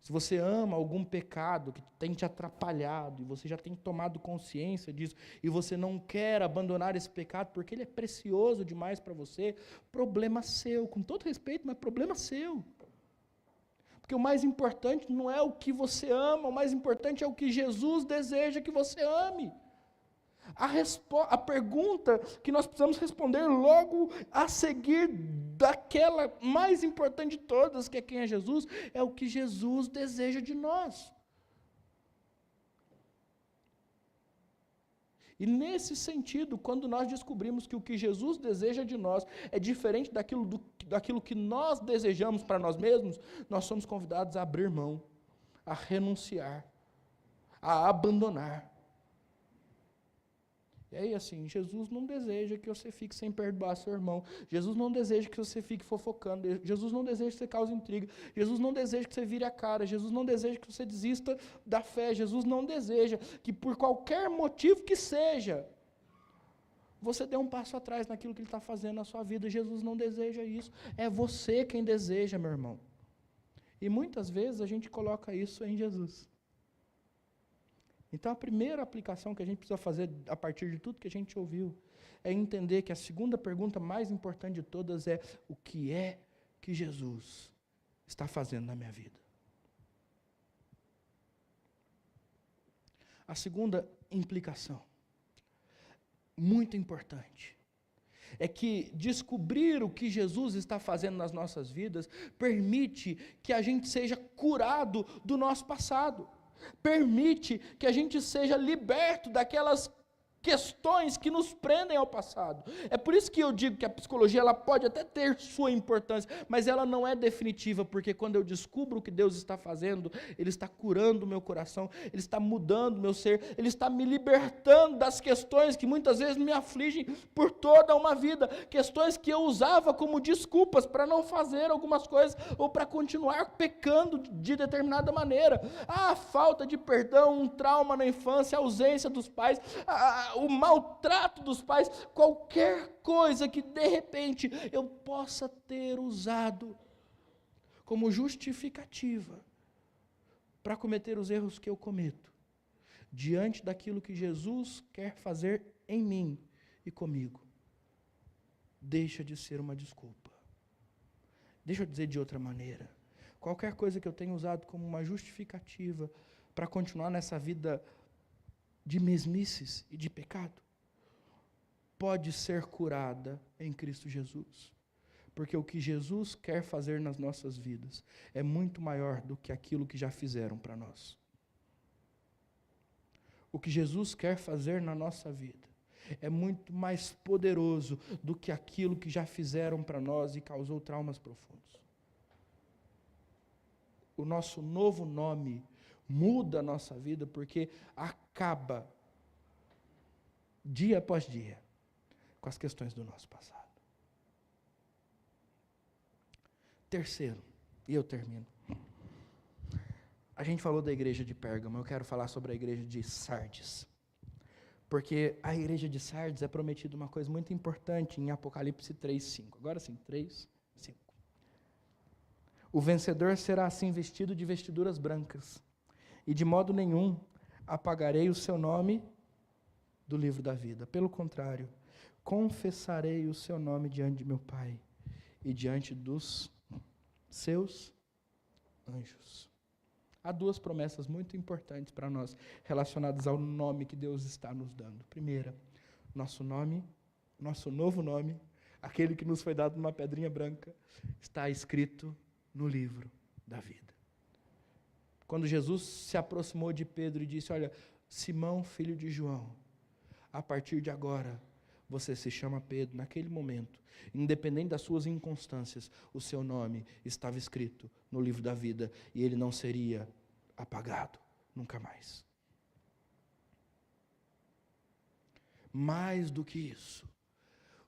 Se você ama algum pecado que tem te atrapalhado, e você já tem tomado consciência disso, e você não quer abandonar esse pecado, porque ele é precioso demais para você, problema seu, com todo respeito, mas problema seu. Porque o mais importante não é o que você ama, o mais importante é o que Jesus deseja que você ame. A pergunta que nós precisamos responder logo a seguir daquela mais importante de todas, que é quem é Jesus, é o que Jesus deseja de nós. E nesse sentido, quando nós descobrimos que o que Jesus deseja de nós é diferente daquilo que nós desejamos para nós mesmos, nós somos convidados a abrir mão, a renunciar, a abandonar. E aí, assim, Jesus não deseja que você fique sem perdoar seu irmão. Jesus não deseja que você fique fofocando. Jesus não deseja que você cause intriga. Jesus não deseja que você vire a cara. Jesus não deseja que você desista da fé. Jesus não deseja que, por qualquer motivo que seja, você dê um passo atrás naquilo que Ele está fazendo na sua vida. Jesus não deseja isso. É você quem deseja, meu irmão. E muitas vezes a gente coloca isso em Jesus. Então, a primeira aplicação que a gente precisa fazer a partir de tudo que a gente ouviu é entender que a segunda pergunta mais importante de todas é: o que é que Jesus está fazendo na minha vida? A segunda implicação, muito importante, é que descobrir o que Jesus está fazendo nas nossas vidas permite que a gente seja curado do nosso passado. Permite que a gente seja liberto daquelas questões que nos prendem ao passado. É por isso que eu digo que a psicologia ela pode até ter sua importância, mas ela não é definitiva, porque quando eu descubro o que Deus está fazendo, Ele está curando o meu coração, Ele está mudando o meu ser, Ele está me libertando das questões que muitas vezes me afligem por toda uma vida, questões que eu usava como desculpas para não fazer algumas coisas, ou para continuar pecando de determinada maneira. A falta de perdão, um trauma na infância, a ausência dos pais, o maltrato dos pais, qualquer coisa que de repente eu possa ter usado como justificativa para cometer os erros que eu cometo, diante daquilo que Jesus quer fazer em mim e comigo, deixa de ser uma desculpa. Deixa eu dizer de outra maneira, qualquer coisa que eu tenha usado como uma justificativa para continuar nessa vida de mesmices e de pecado, pode ser curada em Cristo Jesus. Porque o que Jesus quer fazer nas nossas vidas é muito maior do que aquilo que já fizeram para nós. O que Jesus quer fazer na nossa vida é muito mais poderoso do que aquilo que já fizeram para nós e causou traumas profundos. O nosso novo nome muda a nossa vida porque acaba, dia após dia, com as questões do nosso passado. Terceiro, e eu termino. A gente falou da igreja de Pérgamo, eu quero falar sobre a igreja de Sardes. Porque a igreja de Sardes é prometida uma coisa muito importante em Apocalipse 3:5. Agora sim, 3:5. O vencedor será assim vestido de vestiduras brancas, e de modo nenhum apagarei o seu nome do livro da vida. Pelo contrário, confessarei o seu nome diante de meu Pai e diante dos seus anjos. Há duas promessas muito importantes para nós, relacionadas ao nome que Deus está nos dando. Primeira, nosso nome, nosso novo nome, aquele que nos foi dado numa pedrinha branca, está escrito no livro da vida. Quando Jesus se aproximou de Pedro e disse: olha, Simão, filho de João, a partir de agora, você se chama Pedro, naquele momento, independente das suas inconstâncias, o seu nome estava escrito no livro da vida e ele não seria apagado, nunca mais. Mais do que isso,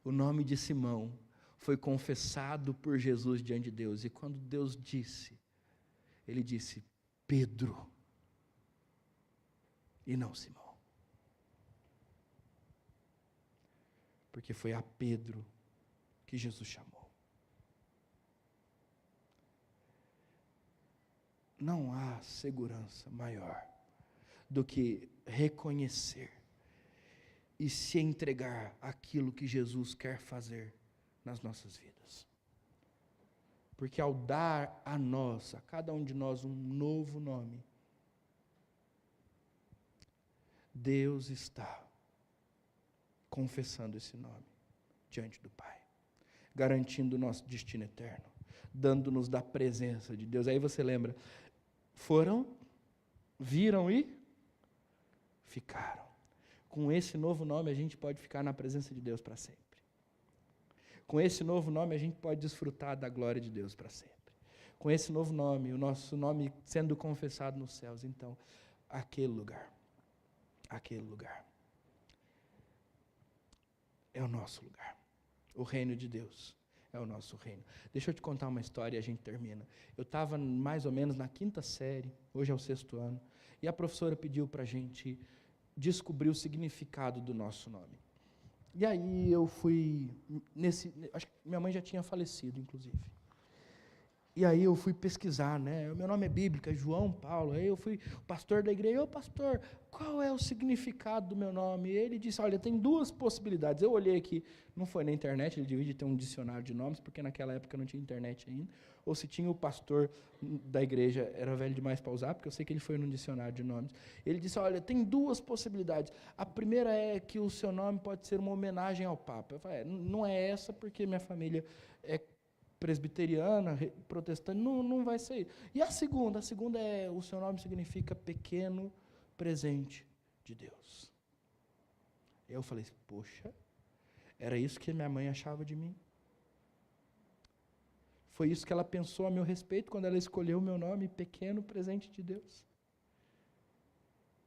o nome de Simão foi confessado por Jesus diante de Deus, e quando Deus disse, ele disse, Pedro, e não Simão. Porque foi a Pedro que Jesus chamou. Não há segurança maior do que reconhecer e se entregar àquilo que Jesus quer fazer nas nossas vidas. Porque ao dar a nós, a cada um de nós, um novo nome, Deus está confessando esse nome diante do Pai, garantindo o nosso destino eterno, dando-nos da presença de Deus. Aí você lembra, foram, viram e ficaram. Com esse novo nome a gente pode ficar na presença de Deus para sempre. Com esse novo nome a gente pode desfrutar da glória de Deus para sempre. Com esse novo nome, o nosso nome sendo confessado nos céus, então, aquele lugar é o nosso lugar. O reino de Deus é o nosso reino. Deixa eu te contar uma história e a gente termina. Eu estava mais ou menos na 5ª série, hoje é o 6º ano, e a professora pediu para a gente descobrir o significado do nosso nome. E aí eu fui, acho que minha mãe já tinha falecido, inclusive. E aí eu fui pesquisar, né? O meu nome é bíblico, é João Paulo. Aí eu fui, o pastor da igreja, ô pastor, qual é o significado do meu nome? E ele disse, olha, tem 2 possibilidades. Eu olhei aqui, não foi na internet, ele devia ter um dicionário de nomes, porque naquela época não tinha internet ainda. Ou se tinha, o pastor da igreja era velho demais para usar, porque eu sei que ele foi num dicionário de nomes. Ele disse, olha, tem 2 possibilidades. A primeira é que o seu nome pode ser uma homenagem ao Papa. Eu falei, não é essa, porque minha família é presbiteriana, protestante, não vai ser. E a segunda é, o seu nome significa pequeno presente de Deus. Eu falei, poxa, era isso que minha mãe achava de mim? Foi isso que ela pensou a meu respeito quando ela escolheu o meu nome, pequeno presente de Deus?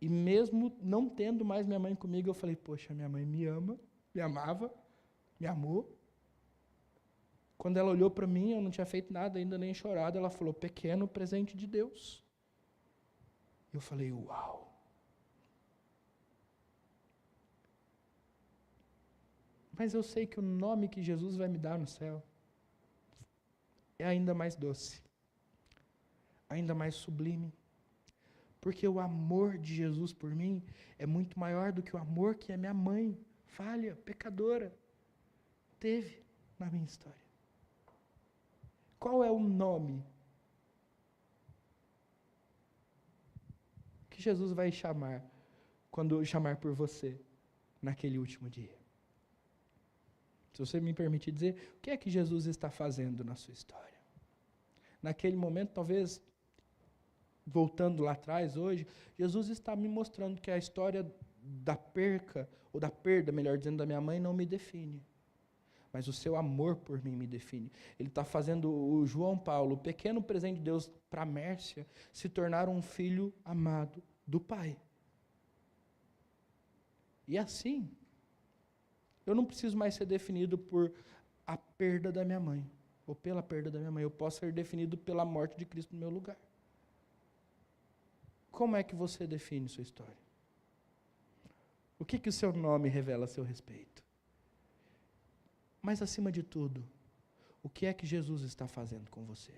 E mesmo não tendo mais minha mãe comigo, eu falei, poxa, minha mãe me ama, me amava, me amou. Quando ela olhou para mim, eu não tinha feito nada ainda, nem chorado, ela falou, pequeno presente de Deus. Eu falei, uau. Mas eu sei que o nome que Jesus vai me dar no céu é ainda mais doce, ainda mais sublime. Porque o amor de Jesus por mim é muito maior do que o amor que a minha mãe, falha, pecadora, teve na minha história. Qual é o nome que Jesus vai chamar quando chamar por você naquele último dia? Se você me permitir dizer, o que é que Jesus está fazendo na sua história? Naquele momento, talvez, voltando lá atrás hoje, Jesus está me mostrando que a história da perca, ou da perda, melhor dizendo, da minha mãe não me define. Mas o seu amor por mim me define. Ele está fazendo o João Paulo, o pequeno presente de Deus para Mércia, se tornar um filho amado do Pai. E assim, eu não preciso mais ser definido por a perda da minha mãe, ou pela perda da minha mãe. Eu posso ser definido pela morte de Cristo no meu lugar. Como é que você define sua história? O que o seu nome revela a seu respeito? Mas, acima de tudo, o que é que Jesus está fazendo com você?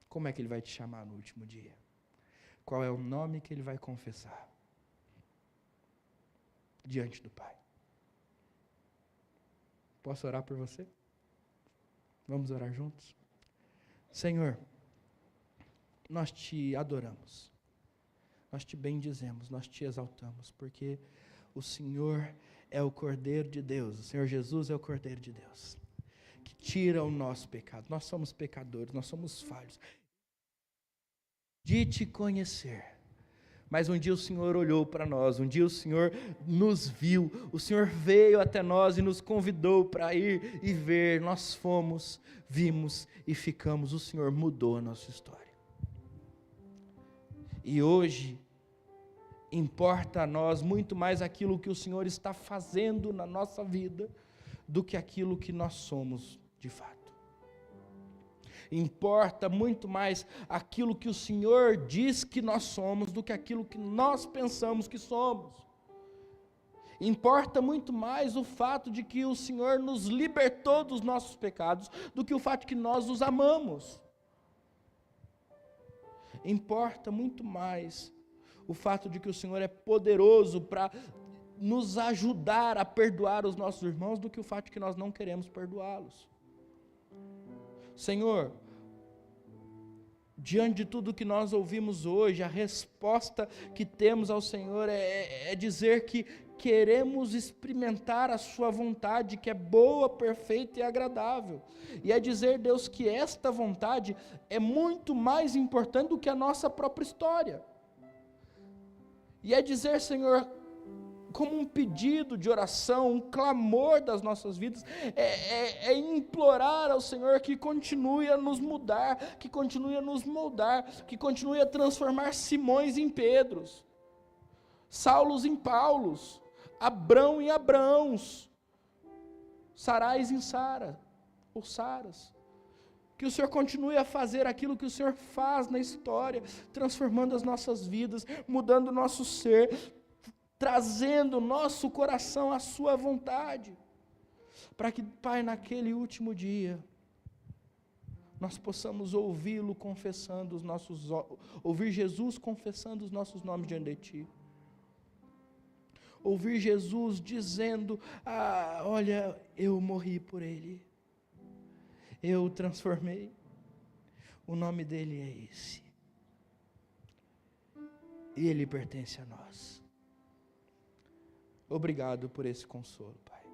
Como é que Ele vai te chamar no último dia? Qual é o nome que Ele vai confessar diante do Pai? Posso orar por você? Vamos orar juntos? Senhor, nós te adoramos, nós te bendizemos, nós te exaltamos, porque o Senhor é o Cordeiro de Deus, o Senhor Jesus é o Cordeiro de Deus, que tira o nosso pecado. Nós somos pecadores, nós somos falhos. De te conhecer, Mas um dia o Senhor olhou para nós, um dia o Senhor nos viu, o Senhor veio até nós e nos convidou para ir e ver. Nós fomos, vimos e ficamos. O Senhor mudou a nossa história. E hoje, importa a nós muito mais aquilo que o Senhor está fazendo na nossa vida do que aquilo que nós somos de fato. Importa muito mais aquilo que o Senhor diz que nós somos do que aquilo que nós pensamos que somos. Importa muito mais o fato de que o Senhor nos libertou dos nossos pecados do que o fato de que nós os amamos. Importa muito mais o fato de que o Senhor é poderoso para nos ajudar a perdoar os nossos irmãos do que o fato de que nós não queremos perdoá-los. Senhor, diante de tudo que nós ouvimos hoje, a resposta que temos ao Senhor é dizer que queremos experimentar a sua vontade, que é boa, perfeita e agradável. E é dizer, Deus, que esta vontade é muito mais importante do que a nossa própria história. E é dizer, Senhor, como um pedido de oração, um clamor das nossas vidas, é implorar ao Senhor que continue a nos mudar, que continue a nos moldar, que continue a transformar Simões em Pedros, Saulos em Paulos, Abrão em Abraãos, Sarais em Sara, ou Saras. Que o Senhor continue a fazer aquilo que o Senhor faz na história, transformando as nossas vidas, mudando o nosso ser, trazendo o nosso coração à sua vontade, para que, Pai, naquele último dia, nós possamos ouvi-lo confessando ouvir Jesus confessando os nossos nomes diante de Ti, ouvir Jesus dizendo, olha, eu morri por Ele, eu o transformei, o nome dEle é esse, e Ele pertence a nós. Obrigado por esse consolo, Pai.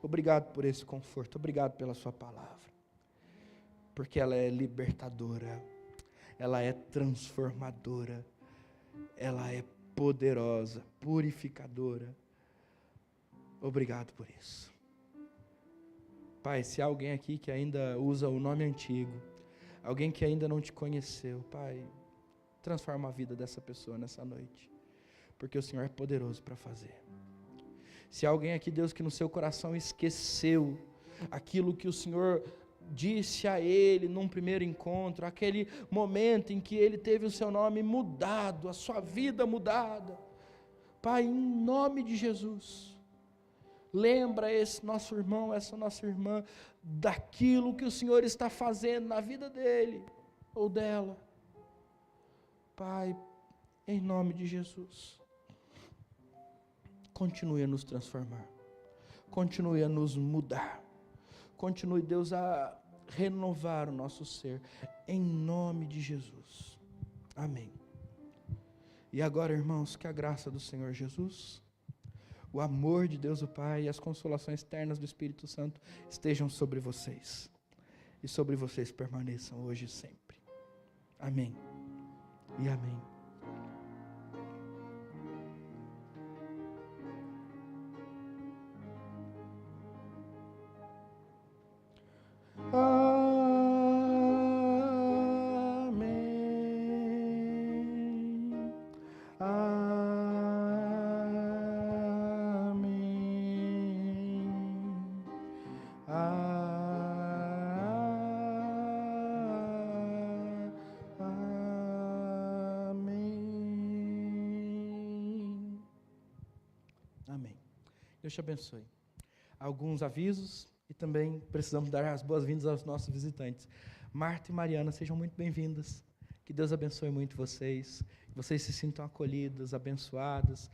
Obrigado por esse conforto. Obrigado pela sua palavra. Porque ela é libertadora. Ela é transformadora. Ela é poderosa, purificadora. Obrigado por isso. Pai, se há alguém aqui que ainda usa o nome antigo, alguém que ainda não te conheceu, Pai, transforma a vida dessa pessoa nessa noite. Porque o Senhor é poderoso para fazer. Se há alguém aqui, Deus, que no seu coração esqueceu aquilo que o Senhor disse a ele num primeiro encontro, aquele momento em que ele teve o seu nome mudado, a sua vida mudada, Pai, em nome de Jesus, lembra esse nosso irmão, essa nossa irmã, daquilo que o Senhor está fazendo na vida dele ou dela, Pai, em nome de Jesus. Continue a nos transformar, continue a nos mudar, continue, Deus, a renovar o nosso ser, em nome de Jesus, amém. E agora, irmãos, que a graça do Senhor Jesus, o amor de Deus o Pai e as consolações eternas do Espírito Santo estejam sobre vocês, e sobre vocês permaneçam hoje e sempre, amém e amém. Deus te abençoe. Alguns avisos e também precisamos dar as boas-vindas aos nossos visitantes. Marta e Mariana, sejam muito bem-vindas. Que Deus abençoe muito vocês. Que vocês se sintam acolhidas, abençoadas.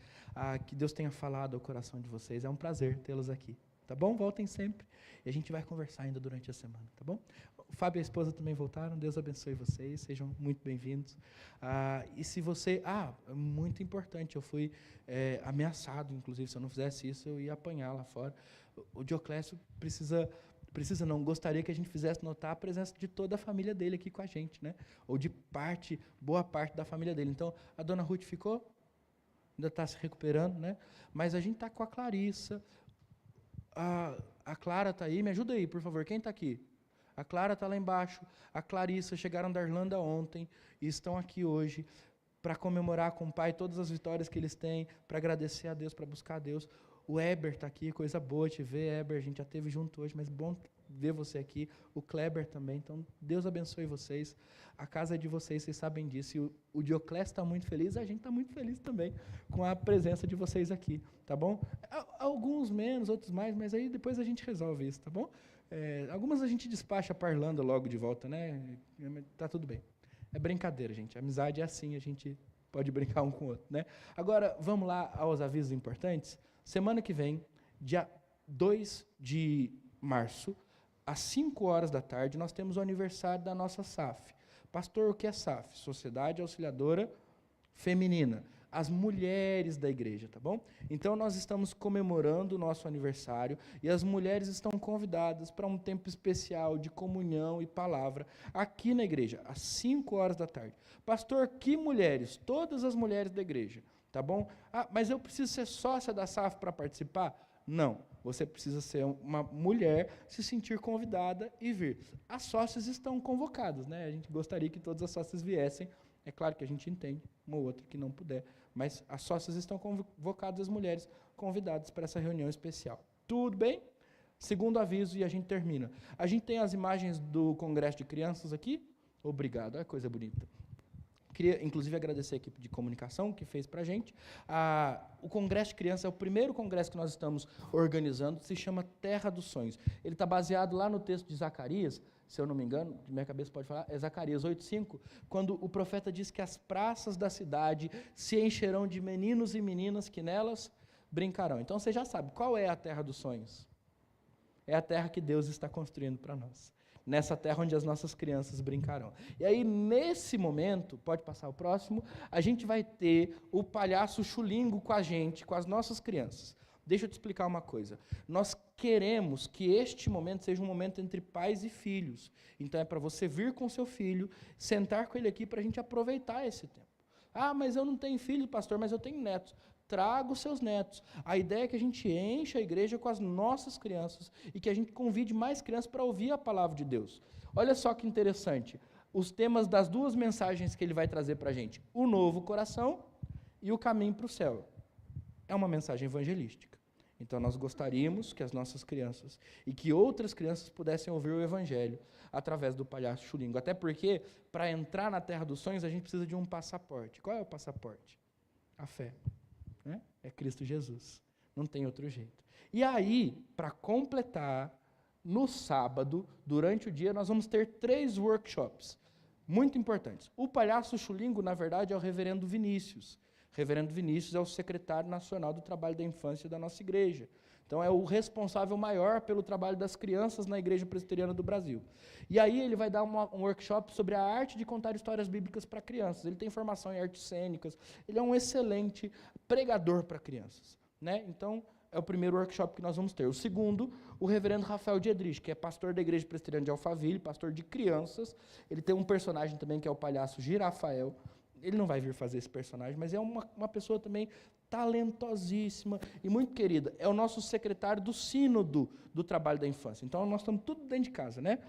Que Deus tenha falado ao coração de vocês. É um prazer tê-los aqui. Tá bom? Voltem sempre. E a gente vai conversar ainda durante a semana. Tá bom? O Fábio e a esposa também voltaram. Deus abençoe vocês. Sejam muito bem-vindos. E se você... muito importante. Eu fui ameaçado, inclusive. Se eu não fizesse isso, eu ia apanhar lá fora. O Dioclésio precisa precisa não, gostaria que a gente fizesse notar a presença de toda a família dele aqui com a gente, né? Ou de boa parte da família dele. Então, a dona Ruth ficou? Ainda está se recuperando, né? Mas a gente está com a Clarissa. A Clara está aí, me ajuda aí, por favor, quem está aqui? A Clara está lá embaixo, a Clarissa, chegaram da Irlanda ontem e estão aqui hoje para comemorar com o pai todas as vitórias que eles têm, para agradecer a Deus, para buscar a Deus. O Eber está aqui, coisa boa te ver, Eber, a gente já esteve junto hoje, mas bom ver você aqui. O Kleber também, então Deus abençoe vocês. A casa é de vocês, vocês sabem disso. E o Dioclésio está muito feliz, a gente está muito feliz também com a presença de vocês aqui, tá bom? Alguns menos, outros mais, mas aí depois a gente resolve isso, tá bom? Algumas a gente despacha para a Irlanda logo de volta, né? Tá tudo bem. É brincadeira, gente. A amizade é assim, a gente pode brincar um com o outro, né? Agora, vamos lá aos avisos importantes. Semana que vem, dia 2 de março, às 5 horas da tarde, nós temos o aniversário da nossa SAF. Pastor, o que é SAF? Sociedade Auxiliadora Feminina. As mulheres da igreja, tá bom? Então, nós estamos comemorando o nosso aniversário e as mulheres estão convidadas para um tempo especial de comunhão e palavra aqui na igreja, às 5 horas da tarde. Pastor, que mulheres? Todas as mulheres da igreja, tá bom? Mas eu preciso ser sócia da SAF para participar? Não, você precisa ser uma mulher, se sentir convidada e vir. As sócias estão convocadas, né? A gente gostaria que todas as sócias viessem. É claro que a gente entende, uma ou outra que não puder, mas as sócias estão convocadas, as mulheres convidadas para essa reunião especial. Tudo bem? Segundo aviso, e a gente termina. A gente tem as imagens do Congresso de Crianças aqui. Obrigado, olha que coisa bonita. Queria, inclusive, agradecer a equipe de comunicação que fez para a gente. O Congresso de Crianças é o primeiro congresso que nós estamos organizando, se chama Terra dos Sonhos. Ele está baseado lá no texto de Zacarias, se eu não me engano, de minha cabeça pode falar, é Zacarias 8:5, quando o profeta diz que as praças da cidade se encherão de meninos e meninas que nelas brincarão. Então, você já sabe, qual é a Terra dos Sonhos? É a terra que Deus está construindo para nós. Nessa terra onde as nossas crianças brincarão. E aí, nesse momento, pode passar o próximo, a gente vai ter o palhaço chulingo com a gente, com as nossas crianças. Deixa eu te explicar uma coisa. Nós queremos que este momento seja um momento entre pais e filhos. Então, é para você vir com seu filho, sentar com ele aqui para a gente aproveitar esse tempo. Mas eu não tenho filho, pastor, mas eu tenho netos. Traga os seus netos. A ideia é que a gente encha a igreja com as nossas crianças e que a gente convide mais crianças para ouvir a palavra de Deus. Olha só que interessante. Os temas das duas mensagens que ele vai trazer para a gente. O novo coração e o caminho para o céu. É uma mensagem evangelística. Então, nós gostaríamos que as nossas crianças e que outras crianças pudessem ouvir o evangelho através do palhaço chulingo. Até porque, para entrar na Terra dos Sonhos, a gente precisa de um passaporte. Qual é o passaporte? A fé. É Cristo Jesus. Não tem outro jeito. E aí, para completar, no sábado, durante o dia, nós vamos ter 3 workshops muito importantes. O palhaço chulingo, na verdade, é o reverendo Vinícius. Reverendo Vinícius é o secretário nacional do trabalho da infância da nossa igreja. Então, é o responsável maior pelo trabalho das crianças na Igreja Presbiteriana do Brasil. E aí ele vai dar um workshop sobre a arte de contar histórias bíblicas para crianças. Ele tem formação em artes cênicas, ele é um excelente pregador para crianças, né? Então, é o primeiro workshop que nós vamos ter. O segundo, o reverendo Rafael Diedrich, que é pastor da Igreja Presbiteriana de Alphaville, pastor de crianças. Ele tem um personagem também que é o palhaço Girafael. Ele não vai vir fazer esse personagem, mas é uma pessoa também talentosíssima e muito querida. É o nosso secretário do sínodo do trabalho da infância. Então, nós estamos tudo dentro de casa, né?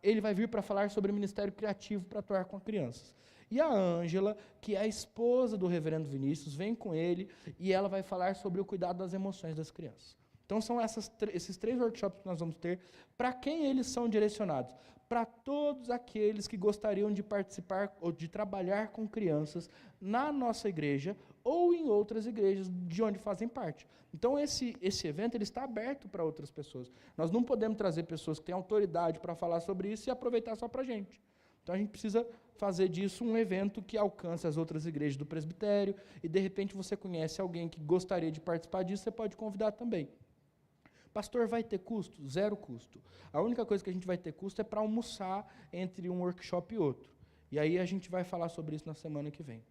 Ele vai vir para falar sobre o ministério criativo para atuar com crianças. E a Ângela, que é a esposa do reverendo Vinícius, vem com ele e ela vai falar sobre o cuidado das emoções das crianças. Então, são esses 3 workshops que nós vamos ter. Para quem eles são direcionados? Para todos aqueles que gostariam de participar ou de trabalhar com crianças na nossa igreja ou em outras igrejas de onde fazem parte. Então, esse evento ele está aberto para outras pessoas. Nós não podemos trazer pessoas que têm autoridade para falar sobre isso e aproveitar só para a gente. Então, a gente precisa fazer disso um evento que alcance as outras igrejas do presbitério e, de repente, você conhece alguém que gostaria de participar disso, você pode convidar também. Pastor, vai ter custo? 0 custo. A única coisa que a gente vai ter custo é para almoçar entre um workshop e outro. E aí a gente vai falar sobre isso na semana que vem.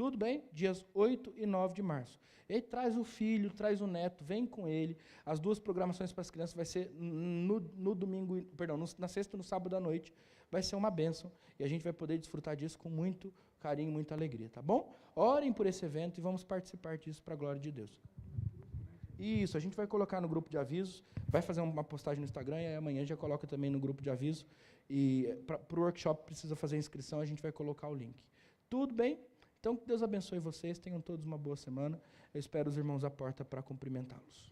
Tudo bem? Dias 8 e 9 de março. E aí traz o filho, traz o neto, vem com ele. As 2 programações para as crianças vai ser no domingo, perdão, na sexta e no sábado à noite. Vai ser uma bênção e a gente vai poder desfrutar disso com muito carinho, muita alegria, tá bom? Orem por esse evento e vamos participar disso para a glória de Deus. Isso, a gente vai colocar no grupo de avisos, vai fazer uma postagem no Instagram e amanhã já coloca também no grupo de aviso. E para o workshop precisa fazer a inscrição, a gente vai colocar o link. Tudo bem? Então, que Deus abençoe vocês, tenham todos uma boa semana. Eu espero os irmãos à porta para cumprimentá-los.